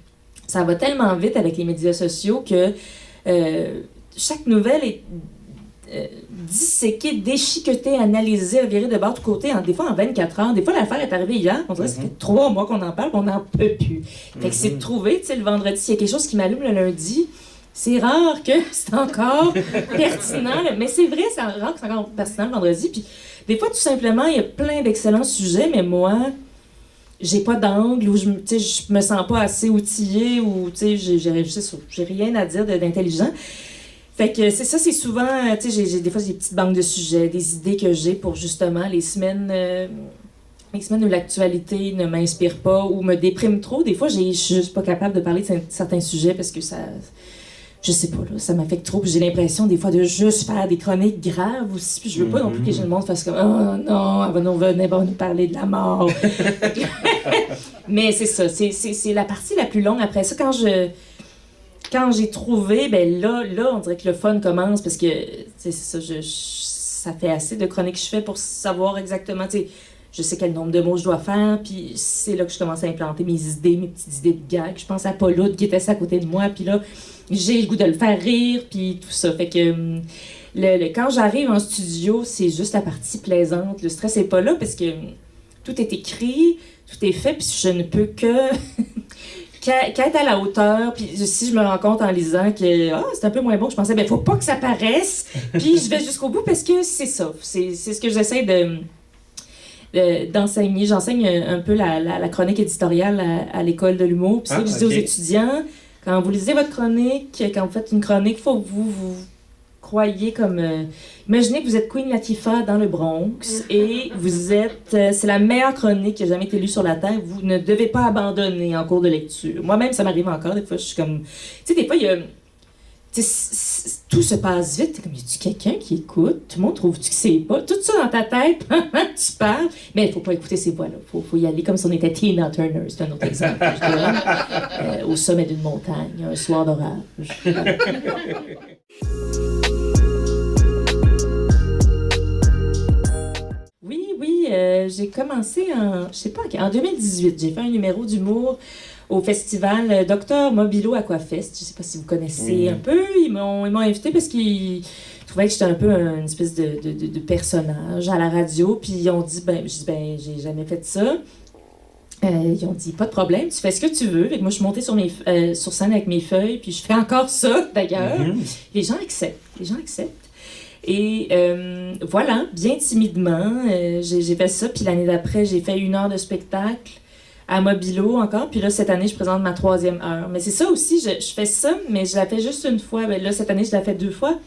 ça va tellement vite avec les médias sociaux que chaque nouvelle est disséquée, déchiquetée, analysée, virée de bord de côté, des fois en 24 heures. Des fois, l'affaire est arrivée hier, on dirait que ça fait 3 mois qu'on en parle, qu'on n'en peut plus. Fait que c'est de trouver, tu sais, le vendredi, s'il y a quelque chose qui m'allume le lundi... C'est rare que c'est encore pertinent, mais c'est vrai, c'est rare que c'est encore pertinent le vendredi. Puis des fois, tout simplement, il y a plein d'excellents sujets, mais moi, j'ai pas d'angle, ou je me sens pas assez outillée, ou j'ai rien à dire d'intelligent. Fait que c'est ça, c'est souvent, des fois, j'ai des petites banques de sujets, des idées que j'ai pour justement les semaines où l'actualité ne m'inspire pas ou me déprime trop. Des fois, je suis juste pas capable de parler de certains sujets parce que ça... Je sais pas, là, ça m'affecte trop. J'ai l'impression, des fois, de juste faire des chroniques graves aussi. Puis je veux pas non plus que le monde fasse comme « Oh non, elle va nous parler de la mort. » Mais c'est ça, c'est la partie la plus longue. Après ça, quand j'ai trouvé, ben là, on dirait que le fun commence parce que, c'est ça, ça fait assez de chroniques que je fais pour savoir exactement, je sais quel nombre de mots je dois faire, puis c'est là que je commence à implanter mes petites idées de gag. Je pense à Paul qui était assis à côté de moi, puis là, j'ai le goût de le faire rire, puis tout ça. Fait que quand j'arrive en studio, c'est juste la partie plaisante. Le stress n'est pas là, parce que tout est écrit, tout est fait, puis je ne peux qu'être à la hauteur. Puis si je me rends compte en lisant que c'est un peu moins bon que je pensais, ben faut pas que ça paraisse, puis je vais jusqu'au bout, parce que c'est ça. C'est ce que j'essaie d'enseigner. J'enseigne un peu la chronique éditoriale à l'école de l'humour. Puis c'est ça que je dis aux étudiants, quand vous lisez votre chronique, quand vous faites une chronique, il faut que vous croyez comme... imaginez que vous êtes Queen Latifah dans le Bronx et vous êtes... c'est la meilleure chronique qui a jamais été lue sur la Terre. Vous ne devez pas abandonner en cours de lecture. Moi-même, ça m'arrive encore. Des fois, je suis comme... Tu sais, des fois, il y a... tout se passe vite. T'es comme, y a-tu quelqu'un qui écoute? Tout le monde trouve-tu que c'est pas? Tout ça dans ta tête pendant que tu parles. Mais il faut pas écouter ces voix-là. Faut y aller comme si on était Tina Turner. C'est un autre exemple que je donne. Au sommet d'une montagne, un soir d'orage. Oui, j'ai commencé en 2018. J'ai fait un numéro d'humour au festival Dr Mobilo Aquafest. Je sais pas si vous connaissez un peu. Ils m'ont invité parce qu'ils trouvaient que j'étais un peu une espèce de personnage à la radio. Puis ils ont dit, j'ai jamais fait ça. Ils ont dit, pas de problème, tu fais ce que tu veux. Fait que moi, je suis montée sur scène avec mes feuilles, puis je fais encore ça, d'ailleurs. Les gens acceptent. Et voilà, bien timidement, j'ai fait ça. Puis l'année d'après, j'ai fait 1 heure de spectacle à Mobilo encore. Puis là, cette année, je présente ma 3e heure. Mais c'est ça aussi, je fais ça, mais je la fais juste une fois. Ben là, cette année, je la fais 2 fois.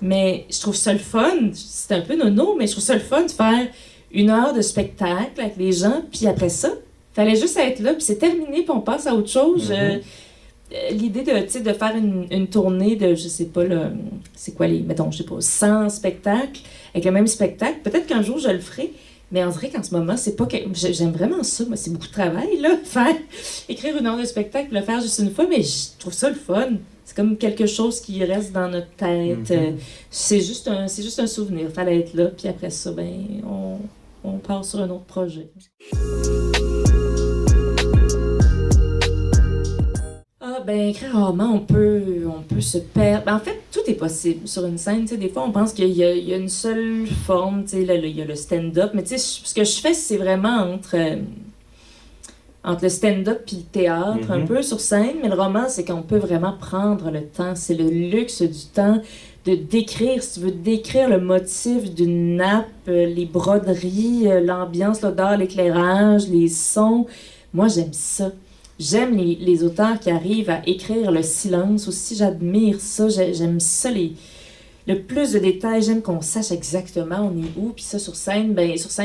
Mais je trouve ça le fun. C'est un peu nono, mais je trouve ça le fun de faire 1 heure de spectacle avec les gens. Puis après ça, fallait juste être là. Puis c'est terminé, puis on passe à autre chose. L'idée de faire une tournée de, je sais pas, là, c'est quoi mettons, je sais pas, 100 spectacles, avec le même spectacle. Peut-être qu'un jour, je le ferai. Mais on dirait qu'en ce moment, c'est pas que... J'aime vraiment ça. Moi, c'est beaucoup de travail, là. Écrire 1 heure de spectacle, le faire juste une fois, mais je trouve ça le fun. C'est comme quelque chose qui reste dans notre tête. C'est juste un souvenir. Fallait être là, puis après ça, on part sur un autre projet. Écrire un roman, on peut se perdre. En fait, tout est possible sur une scène. Des fois, on pense qu'il y a une seule forme. Il y a le stand-up. Mais ce que je fais, c'est vraiment entre le stand-up et le théâtre, un peu sur scène. Mais le roman, c'est qu'on peut vraiment prendre le temps. C'est le luxe du temps de décrire. Si tu veux décrire le motif d'une nappe, les broderies, l'ambiance, l'odeur, l'éclairage, les sons, moi, j'aime ça. J'aime les auteurs qui arrivent à écrire le silence aussi, j'admire ça, j'aime ça, le plus de détails, j'aime qu'on sache exactement on est où, puis ça sur scène,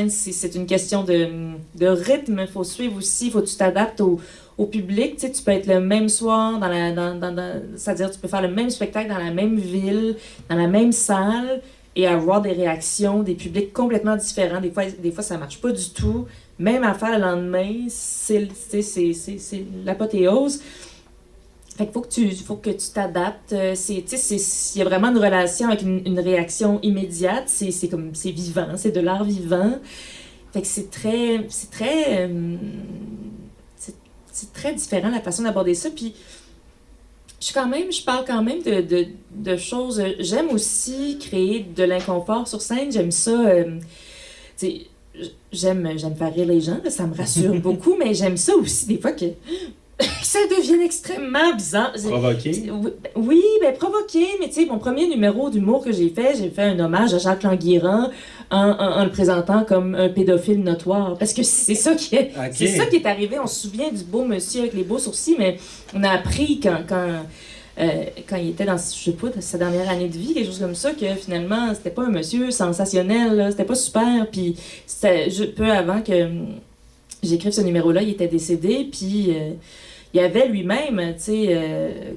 c'est une question de rythme, il faut suivre aussi, il faut que tu t'adaptes au public, tu peux être le même soir, c'est-à-dire tu peux faire le même spectacle dans la même ville, dans la même salle, et avoir des réactions, des publics complètement différents, des fois ça marche pas du tout. Même affaire le lendemain, c'est l'apothéose. Fait qu'il faut que tu t'adaptes. Il y a vraiment une relation avec une réaction immédiate. C'est vivant, c'est de l'art vivant. Fait que c'est très différent la façon d'aborder ça. Puis je parle quand même de choses. J'aime aussi créer de l'inconfort sur scène. J'aime ça. J'aime faire rire les gens, là, ça me rassure beaucoup, mais j'aime ça aussi des fois que ça devienne extrêmement bizarre. Provoqué? Oui, provoqué, mais tu sais, mon premier numéro d'humour que j'ai fait un hommage à Jacques Languirand en le présentant comme un pédophile notoire, parce que c'est ça qui est arrivé. On se souvient du beau monsieur avec les beaux sourcils, mais on a appris quand il était dans, je sais pas, sa dernière année de vie, quelque chose comme ça, que finalement, c'était pas un monsieur sensationnel, là, c'était pas super, puis peu avant que j'écrive ce numéro-là, il était décédé, puis il avait lui-même,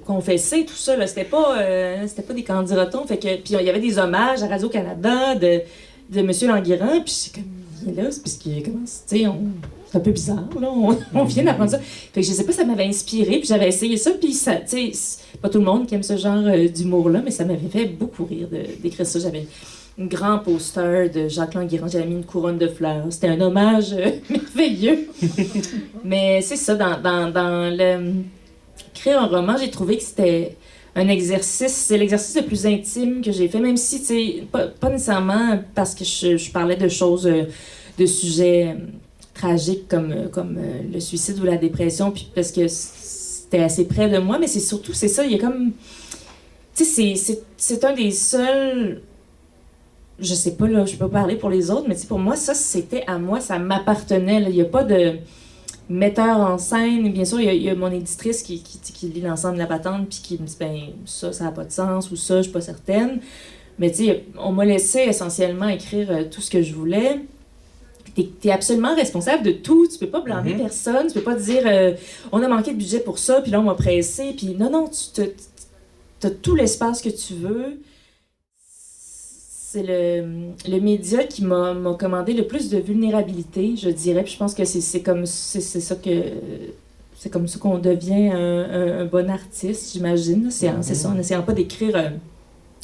confessé tout ça, là, c'était pas des candidatons, fait que, puis il y avait des hommages à Radio-Canada de monsieur Languirand, puis c'est comme, il est là, c'est parce qu'il commence, c'est un peu bizarre, là, on vient d'apprendre ça. Fait que je sais pas, ça m'avait inspiré, puis j'avais essayé ça, puis ça, tu sais, pas tout le monde qui aime ce genre d'humour-là, mais ça m'avait fait beaucoup rire d'écrire ça. J'avais un grand poster de Jacques Languirand, j'avais mis une couronne de fleurs. C'était un hommage merveilleux. Mais c'est ça, écrire un roman, j'ai trouvé que c'était un exercice, c'est l'exercice le plus intime que j'ai fait, même si, tu sais, pas nécessairement parce que je parlais de choses, de sujets tragiques comme le suicide ou la dépression, puis parce que c'était assez près de moi, mais c'est surtout, c'est ça, il y a comme... Tu sais, c'est un des seuls... Je sais pas, là, je peux pas parler pour les autres, mais pour moi, ça, c'était à moi, ça m'appartenait, là. Il y a pas de metteur en scène. Bien sûr, il y a mon éditrice qui lit l'ensemble de la patente, puis qui me dit, ça n'a pas de sens, ou ça, je suis pas certaine. Mais tu sais, on m'a laissé essentiellement écrire tout ce que je voulais. T'es absolument responsable de tout. Tu peux pas blâmer personne. Tu peux pas dire on a manqué de budget pour ça, puis là on m'a pressé. Puis non, t'as tout l'espace que tu veux. C'est le média qui m'a commandé le plus de vulnérabilité, je dirais. Puis je pense que c'est comme ça qu'on devient un bon artiste, j'imagine. C'est ça, en essayant pas d'écrire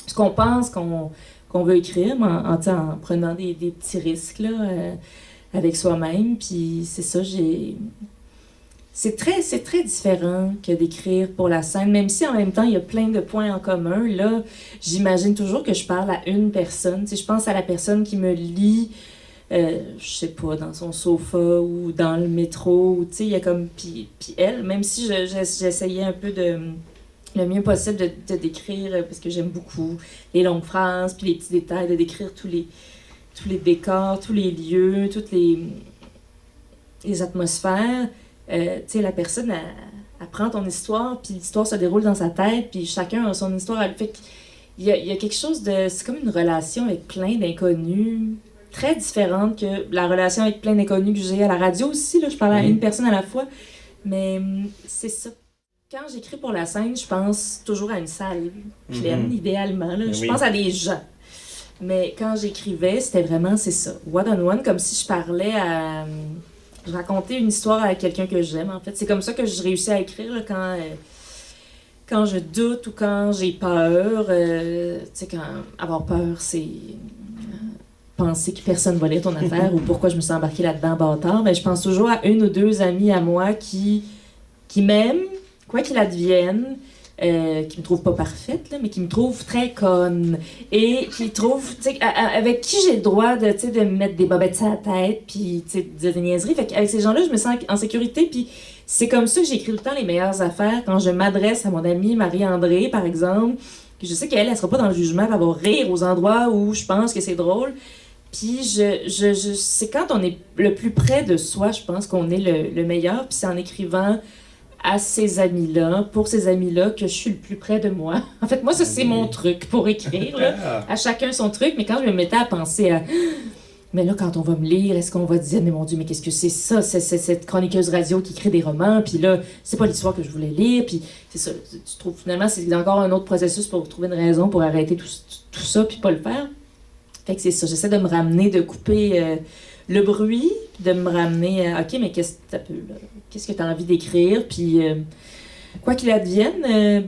ce qu'on pense qu'on veut écrire, mais en prenant des petits risques là, avec soi-même. Puis c'est ça, c'est très différent que d'écrire pour la scène, même si en même temps, il y a plein de points en commun. Là, j'imagine toujours que je parle à une personne. Tu sais, je pense à la personne qui me lit, je sais pas, dans son sofa ou dans le métro. Tu sais, il y a comme... Puis elle, même si j'essayais un peu le mieux possible de décrire, parce que j'aime beaucoup les longues phrases, puis les petits détails, de décrire tous les décors, tous les lieux, toutes les atmosphères. Tu sais, la personne, elle prend ton histoire, puis l'histoire se déroule dans sa tête, puis chacun a son histoire. Fait qu'il y a quelque chose de... C'est comme une relation avec plein d'inconnus, très différente que la relation avec plein d'inconnus que j'ai à la radio aussi. Là, je parle à une personne à la fois, mais c'est ça. Quand j'écris pour la scène, je pense toujours à une salle pleine, idéalement. Là. Je pense à des gens. Mais quand j'écrivais, c'était vraiment, c'est ça, one-on-one, comme si je parlais à... Je racontais une histoire à quelqu'un que j'aime, en fait. C'est comme ça que je réussis à écrire là, quand je doute ou quand j'ai peur. Tu sais, quand avoir peur, c'est penser que personne va lire ton affaire ou pourquoi je me suis embarquée là-dedans bâtard. Mais je pense toujours à une ou deux amies à moi qui m'aiment, quoi qu'il advienne, qui me trouvent pas parfaite, là, mais qui me trouvent très conne. Et qui trouvent, tu sais, avec qui j'ai le droit de me mettre des bobettes sur la tête, puis de dire des niaiseries. Fait qu'avec ces gens-là, je me sens en sécurité, puis c'est comme ça que j'écris tout le temps les meilleures affaires. Quand je m'adresse à mon amie Marie-André, par exemple, que je sais qu'elle sera pas dans le jugement, elle va rire aux endroits où je pense que c'est drôle. Puis c'est quand on est le plus près de soi, je pense qu'on est le meilleur, puis c'est en écrivant à ces amis-là, pour ces amis-là, que je suis le plus près de moi. En fait, moi, ça, c'est mon truc pour écrire, là. À chacun son truc, mais quand je me mettais à penser à... Mais là, quand on va me lire, est-ce qu'on va dire, mais mon Dieu, mais qu'est-ce que c'est ça? C'est cette chroniqueuse radio qui écrit des romans, puis là, c'est pas l'histoire que je voulais lire, puis c'est ça. Tu trouves, finalement, c'est encore un autre processus pour trouver une raison pour arrêter tout ça, puis pas le faire. Fait que c'est ça, j'essaie de me ramener, de couper le bruit, de me ramener à, OK, mais qu'est-ce que tu as envie d'écrire, puis quoi qu'il advienne,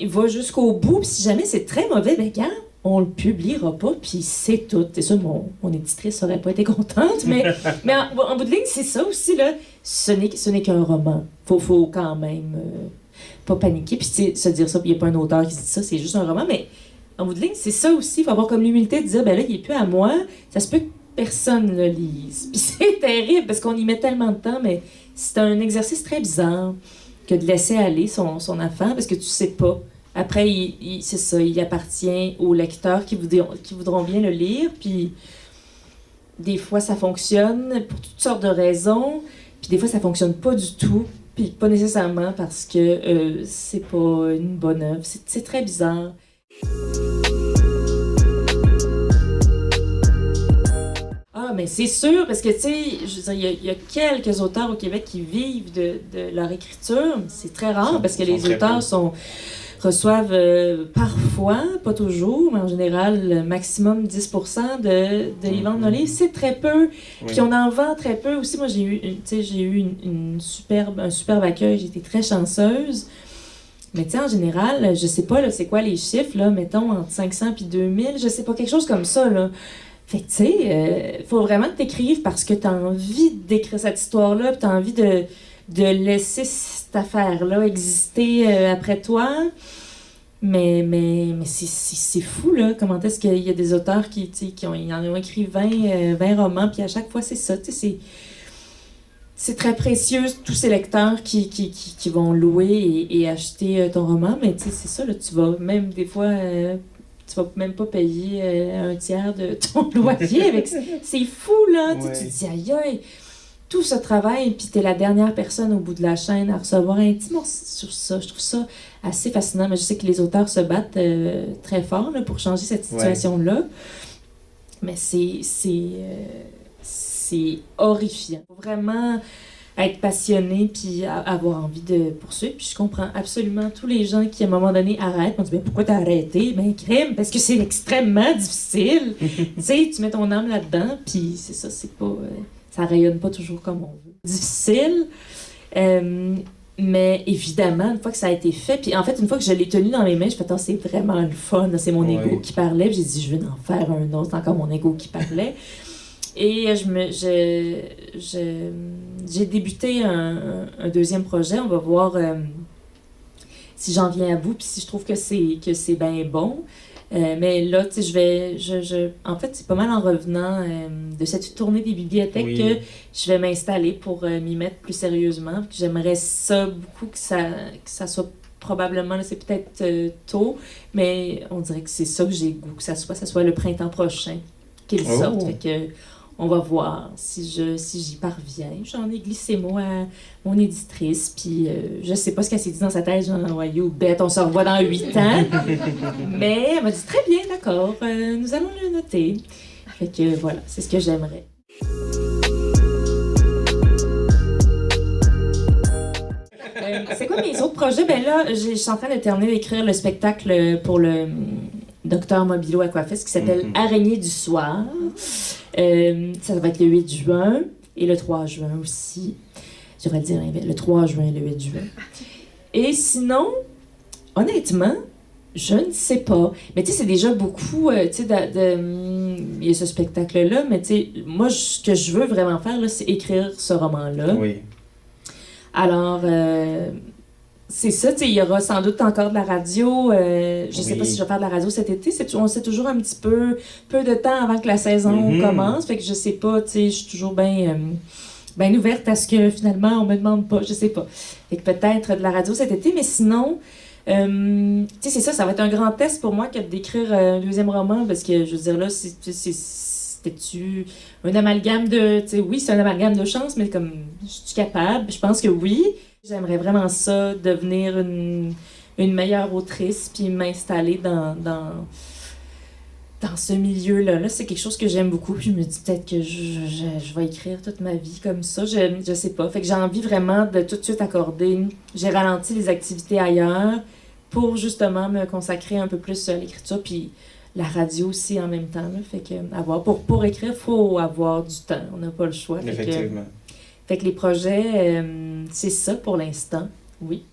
va jusqu'au bout, puis si jamais c'est très mauvais, gars, on le publiera pas, puis c'est tout. C'est ça, mon éditrice aurait pas été contente, mais en bout de ligne, c'est ça aussi, là, ce n'est qu'un roman. Faut quand même pas paniquer, puis se dire ça, puis il n'y a pas un auteur qui se dit ça, c'est juste un roman, mais en bout de ligne, c'est ça aussi, il faut avoir comme l'humilité de dire, là, il est plus à moi, ça se peut que personne ne le lise. Puis c'est terrible, parce qu'on y met tellement de temps, mais c'est un exercice très bizarre que de laisser aller son enfant, parce que tu sais pas. Après, c'est ça, il appartient aux lecteurs qui voudront bien le lire, puis des fois, ça fonctionne pour toutes sortes de raisons, puis des fois, ça fonctionne pas du tout, puis pas nécessairement parce que c'est pas une bonne œuvre. C'est très bizarre. Ah, mais c'est sûr, parce que, tu sais, je veux dire, il y a quelques auteurs au Québec qui vivent de leur écriture. C'est très rare, parce que les auteurs reçoivent parfois, pas toujours, mais en général, maximum 10% de les ventes de livres. C'est très peu. Oui. Puis on en vend très peu aussi. Moi, j'ai eu un superbe accueil. J'ai été très chanceuse. Mais tu sais, en général, je sais pas, là, c'est quoi les chiffres, là, mettons, entre 500 puis 2000, je sais pas, quelque chose comme ça, là. Fait que, tu sais, faut vraiment que t'écrives parce que t'as envie d'écrire cette histoire-là, puis t'as envie de laisser cette affaire-là exister après toi. Mais c'est fou, là, comment est-ce qu'il y a des auteurs qui en ont écrit 20 romans, puis à chaque fois, c'est ça, tu sais, c'est très précieux, tous ces lecteurs qui vont louer et acheter ton roman, mais tu sais, c'est ça, là, tu vas même des fois, tu vas même pas payer un tiers de ton loyer avec ça. C'est fou, là, ouais. Tu te dis, aïe, aïe, tout ce travail, puis t'es la dernière personne au bout de la chaîne à recevoir un petit morceau sur ça. Je trouve ça assez fascinant, mais je sais que les auteurs se battent très fort là, pour changer cette situation-là, ouais. Mais c'est horrifiant. Faut vraiment être passionné puis avoir envie de poursuivre. Puis je comprends absolument tous les gens qui, à un moment donné, arrêtent. On dit, ben, pourquoi t'as arrêté? Ben, crime, parce que c'est extrêmement difficile. Tu sais, tu mets ton âme là-dedans, puis c'est ça, c'est pas... ça rayonne pas toujours comme on veut. Difficile, mais évidemment, une fois que ça a été fait, puis en fait, une fois que je l'ai tenu dans mes mains, je fais, c'est vraiment le fun, là, c'est mon ego qui parlait, puis j'ai dit, je vais en faire un autre, encore mon ego qui parlait. Et j'ai débuté un deuxième projet. On va voir si j'en viens à bout, puis si je trouve que c'est bien bon. Mais là, tu sais, en fait, c'est pas mal en revenant de cette tournée des bibliothèques que je vais m'installer pour m'y mettre plus sérieusement. J'aimerais ça beaucoup que ça soit probablement, là, c'est peut-être tôt, mais on dirait que c'est ça que j'ai le goût, que ça soit le printemps prochain qu'il sorte. Fait que on va voir si j'y parviens. J'en ai glissé mot à mon éditrice, puis je sais pas ce qu'elle s'est dit dans sa tête, genre, voyou, bête, on se revoit dans 8 ans. Mais elle m'a dit, très bien, d'accord, nous allons le noter. Fait que voilà, c'est ce que j'aimerais. C'est quoi mes autres projets? Ben là, je suis en train de terminer d'écrire le spectacle pour le Docteur Mobilo Aquafest qui s'appelle Araignée du soir. Ça va être le 8 juin et le 3 juin aussi. Je devrais le dire le 3 juin et le 8 juin. Et sinon, honnêtement, je ne sais pas. Mais tu sais, c'est déjà beaucoup, tu sais, il y a ce spectacle-là, mais tu sais, moi, ce que je veux vraiment faire, là, c'est écrire ce roman-là. Oui. Alors, c'est ça, tu sais, il y aura sans doute encore de la radio. Je sais pas si je vais faire de la radio cet été. On sait toujours un petit peu de temps avant que la saison commence. Fait que je sais pas, tu sais, je suis toujours bien ouverte à ce que finalement on me demande pas. Je sais pas. Fait que peut-être de la radio cet été, mais sinon, tu sais, c'est ça va être un grand test pour moi que d'écrire un deuxième roman parce que, je veux dire, là, c'était-tu un amalgame de... Tu sais, oui, c'est un amalgame de chance, mais comme, je suis capable? Je pense que oui. J'aimerais vraiment ça, devenir une meilleure autrice, puis m'installer dans ce milieu-là. Là, c'est quelque chose que j'aime beaucoup, puis je me dis peut-être que je vais écrire toute ma vie comme ça, je sais pas. Fait que j'ai envie vraiment de tout de suite accorder. J'ai ralenti les activités ailleurs pour justement me consacrer un peu plus à l'écriture, puis la radio aussi en même temps. Là. Fait que pour écrire, il faut avoir du temps. On n'a pas le choix. Effectivement. Fait que les projets, c'est ça pour l'instant, oui.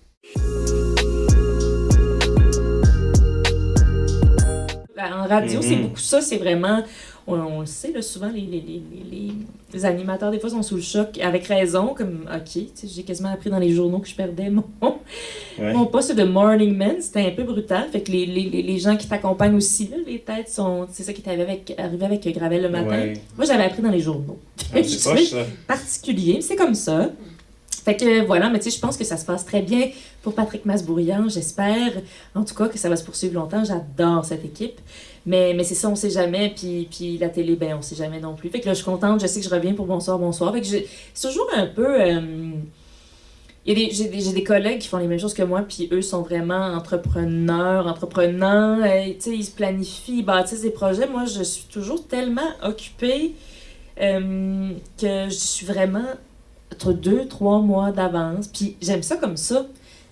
En radio, c'est beaucoup ça, c'est vraiment... On le sait, là, souvent, les animateurs, des fois, sont sous le choc, avec raison, comme, OK, j'ai quasiment appris dans les journaux que je perdais mon poste de morning man, c'était un peu brutal, fait que les gens qui t'accompagnent aussi, là, les têtes sont... C'est ça qui est arrivé avec Gravel le matin. Ouais. Moi, j'avais appris dans les journaux. C'est poche, ça. Particulier, c'est comme ça. Fait que voilà, mais tu sais, je pense que ça se passe très bien pour Patrick Masbourian, j'espère, en tout cas, que ça va se poursuivre longtemps. J'adore cette équipe. Mais c'est ça, on sait jamais, puis la télé, ben on sait jamais non plus. Fait que là, je suis contente, je sais que je reviens pour Bonsoir, bonsoir. Fait que c'est toujours un peu... j'ai des collègues qui font les mêmes choses que moi, puis eux sont vraiment entreprenants, tu sais, ils se planifient, ils bâtissent des projets. Moi, je suis toujours tellement occupée que je suis vraiment... entre 2-3 mois d'avance. Puis j'aime ça comme ça.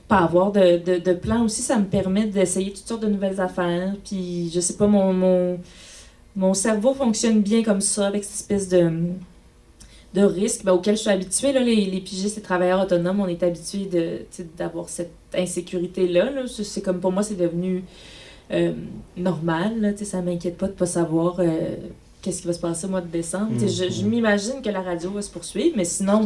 Pas avoir de plan aussi, ça me permet d'essayer toutes sortes de nouvelles affaires. Puis je sais pas, mon cerveau fonctionne bien comme ça, avec cette espèce de risque auquel je suis habituée. Là, les pigistes, les travailleurs autonomes, on est habitués d'avoir cette insécurité-là. Là. C'est comme pour moi, c'est devenu normal. Là, ça m'inquiète pas de pas savoir... qu'est-ce qui va se passer au mois de décembre. Je m'imagine que la radio va se poursuivre, mais sinon,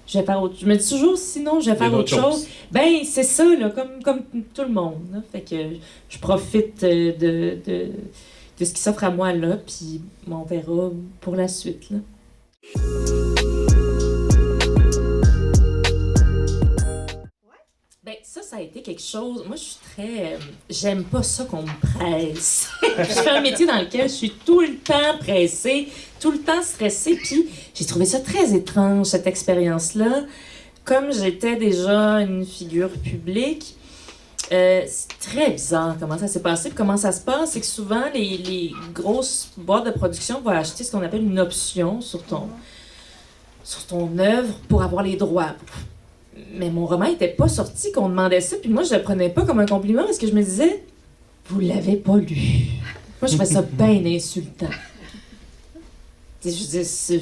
je vais faire autre chose. Je me dis toujours, sinon, je vais faire autre chose. Ben, c'est ça, là, comme tout le monde. Là. Fait que je profite de ce qui s'offre à moi là, puis on verra pour la suite. Là. Ben, ça a été quelque chose... Moi, je suis très... j'aime pas ça qu'on me presse. Je fais un métier dans lequel je suis tout le temps pressée, tout le temps stressée, puis j'ai trouvé ça très étrange, cette expérience-là. Comme j'étais déjà une figure publique, c'est très bizarre comment ça s'est passé. Puis comment ça se passe, c'est que souvent, les grosses boîtes de production vont acheter ce qu'on appelle une option sur sur ton œuvre pour avoir les droits. Mais mon roman n'était pas sorti, qu'on demandait ça, puis moi, je le prenais pas comme un compliment parce que je me disais, vous l'avez pas lu. Moi, je trouvais ça bien insultant. Je dis,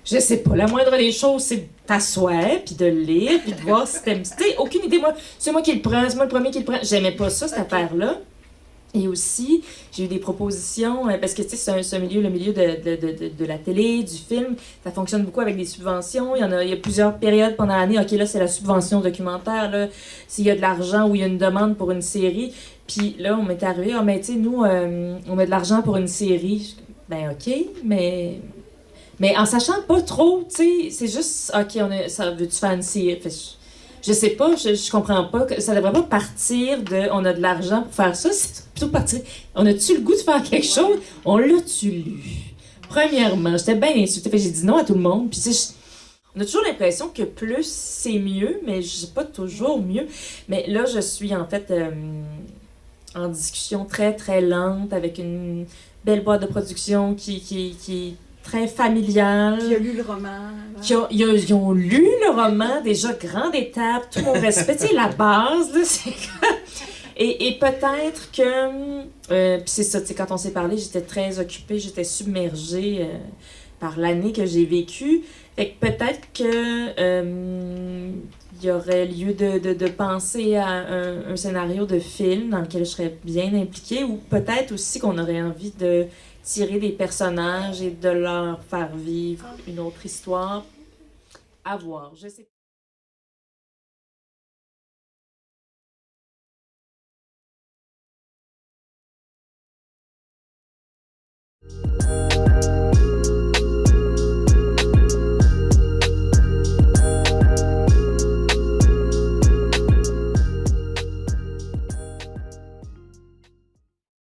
je sais pas, la moindre des choses, c'est de t'asseoir, puis de le lire, puis de voir si t'aimes. Tu sais, aucune idée, moi, c'est moi qui le prends, c'est moi le premier qui le prend. J'aimais pas ça, cette affaire-là. Et aussi, j'ai eu des propositions, parce que tu sais, c'est un milieu, le milieu de la télé, du film, ça fonctionne beaucoup avec des subventions. Il y a plusieurs périodes pendant l'année. OK, là, c'est la subvention documentaire, là. S'il y a de l'argent ou il y a une demande pour une série. Puis là, on m'est arrivé, mais tu sais, nous, on a de l'argent pour une série. Ben, OK, mais en sachant pas trop, tu sais, c'est juste, OK, ça veut-tu faire une série? Je sais pas, je comprends pas. Ça devrait pas partir de on a de l'argent pour faire ça, c'est plutôt partir. On a-tu le goût de faire quelque chose? On l'a-tu lu? Premièrement, j'étais bien insultée. J'ai dit non à tout le monde. Puis on a toujours l'impression que plus c'est mieux, mais je sais pas toujours mieux. Mais là, je suis en fait en discussion très très lente avec une belle boîte de production qui très familial. Qui a lu le roman. Ils ont lu le roman, déjà, grande étape, tout mon respect. Tu sais, la base, là, c'est... Et peut-être que... puis c'est ça, tu sais, quand on s'est parlé, j'étais très occupée, j'étais submergée par l'année que j'ai vécue. Fait que peut-être que il y aurait lieu de penser à un scénario de film dans lequel je serais bien impliquée, ou peut-être aussi qu'on aurait envie de tirer des personnages et de leur faire vivre une autre histoire. À voir, je sais pas.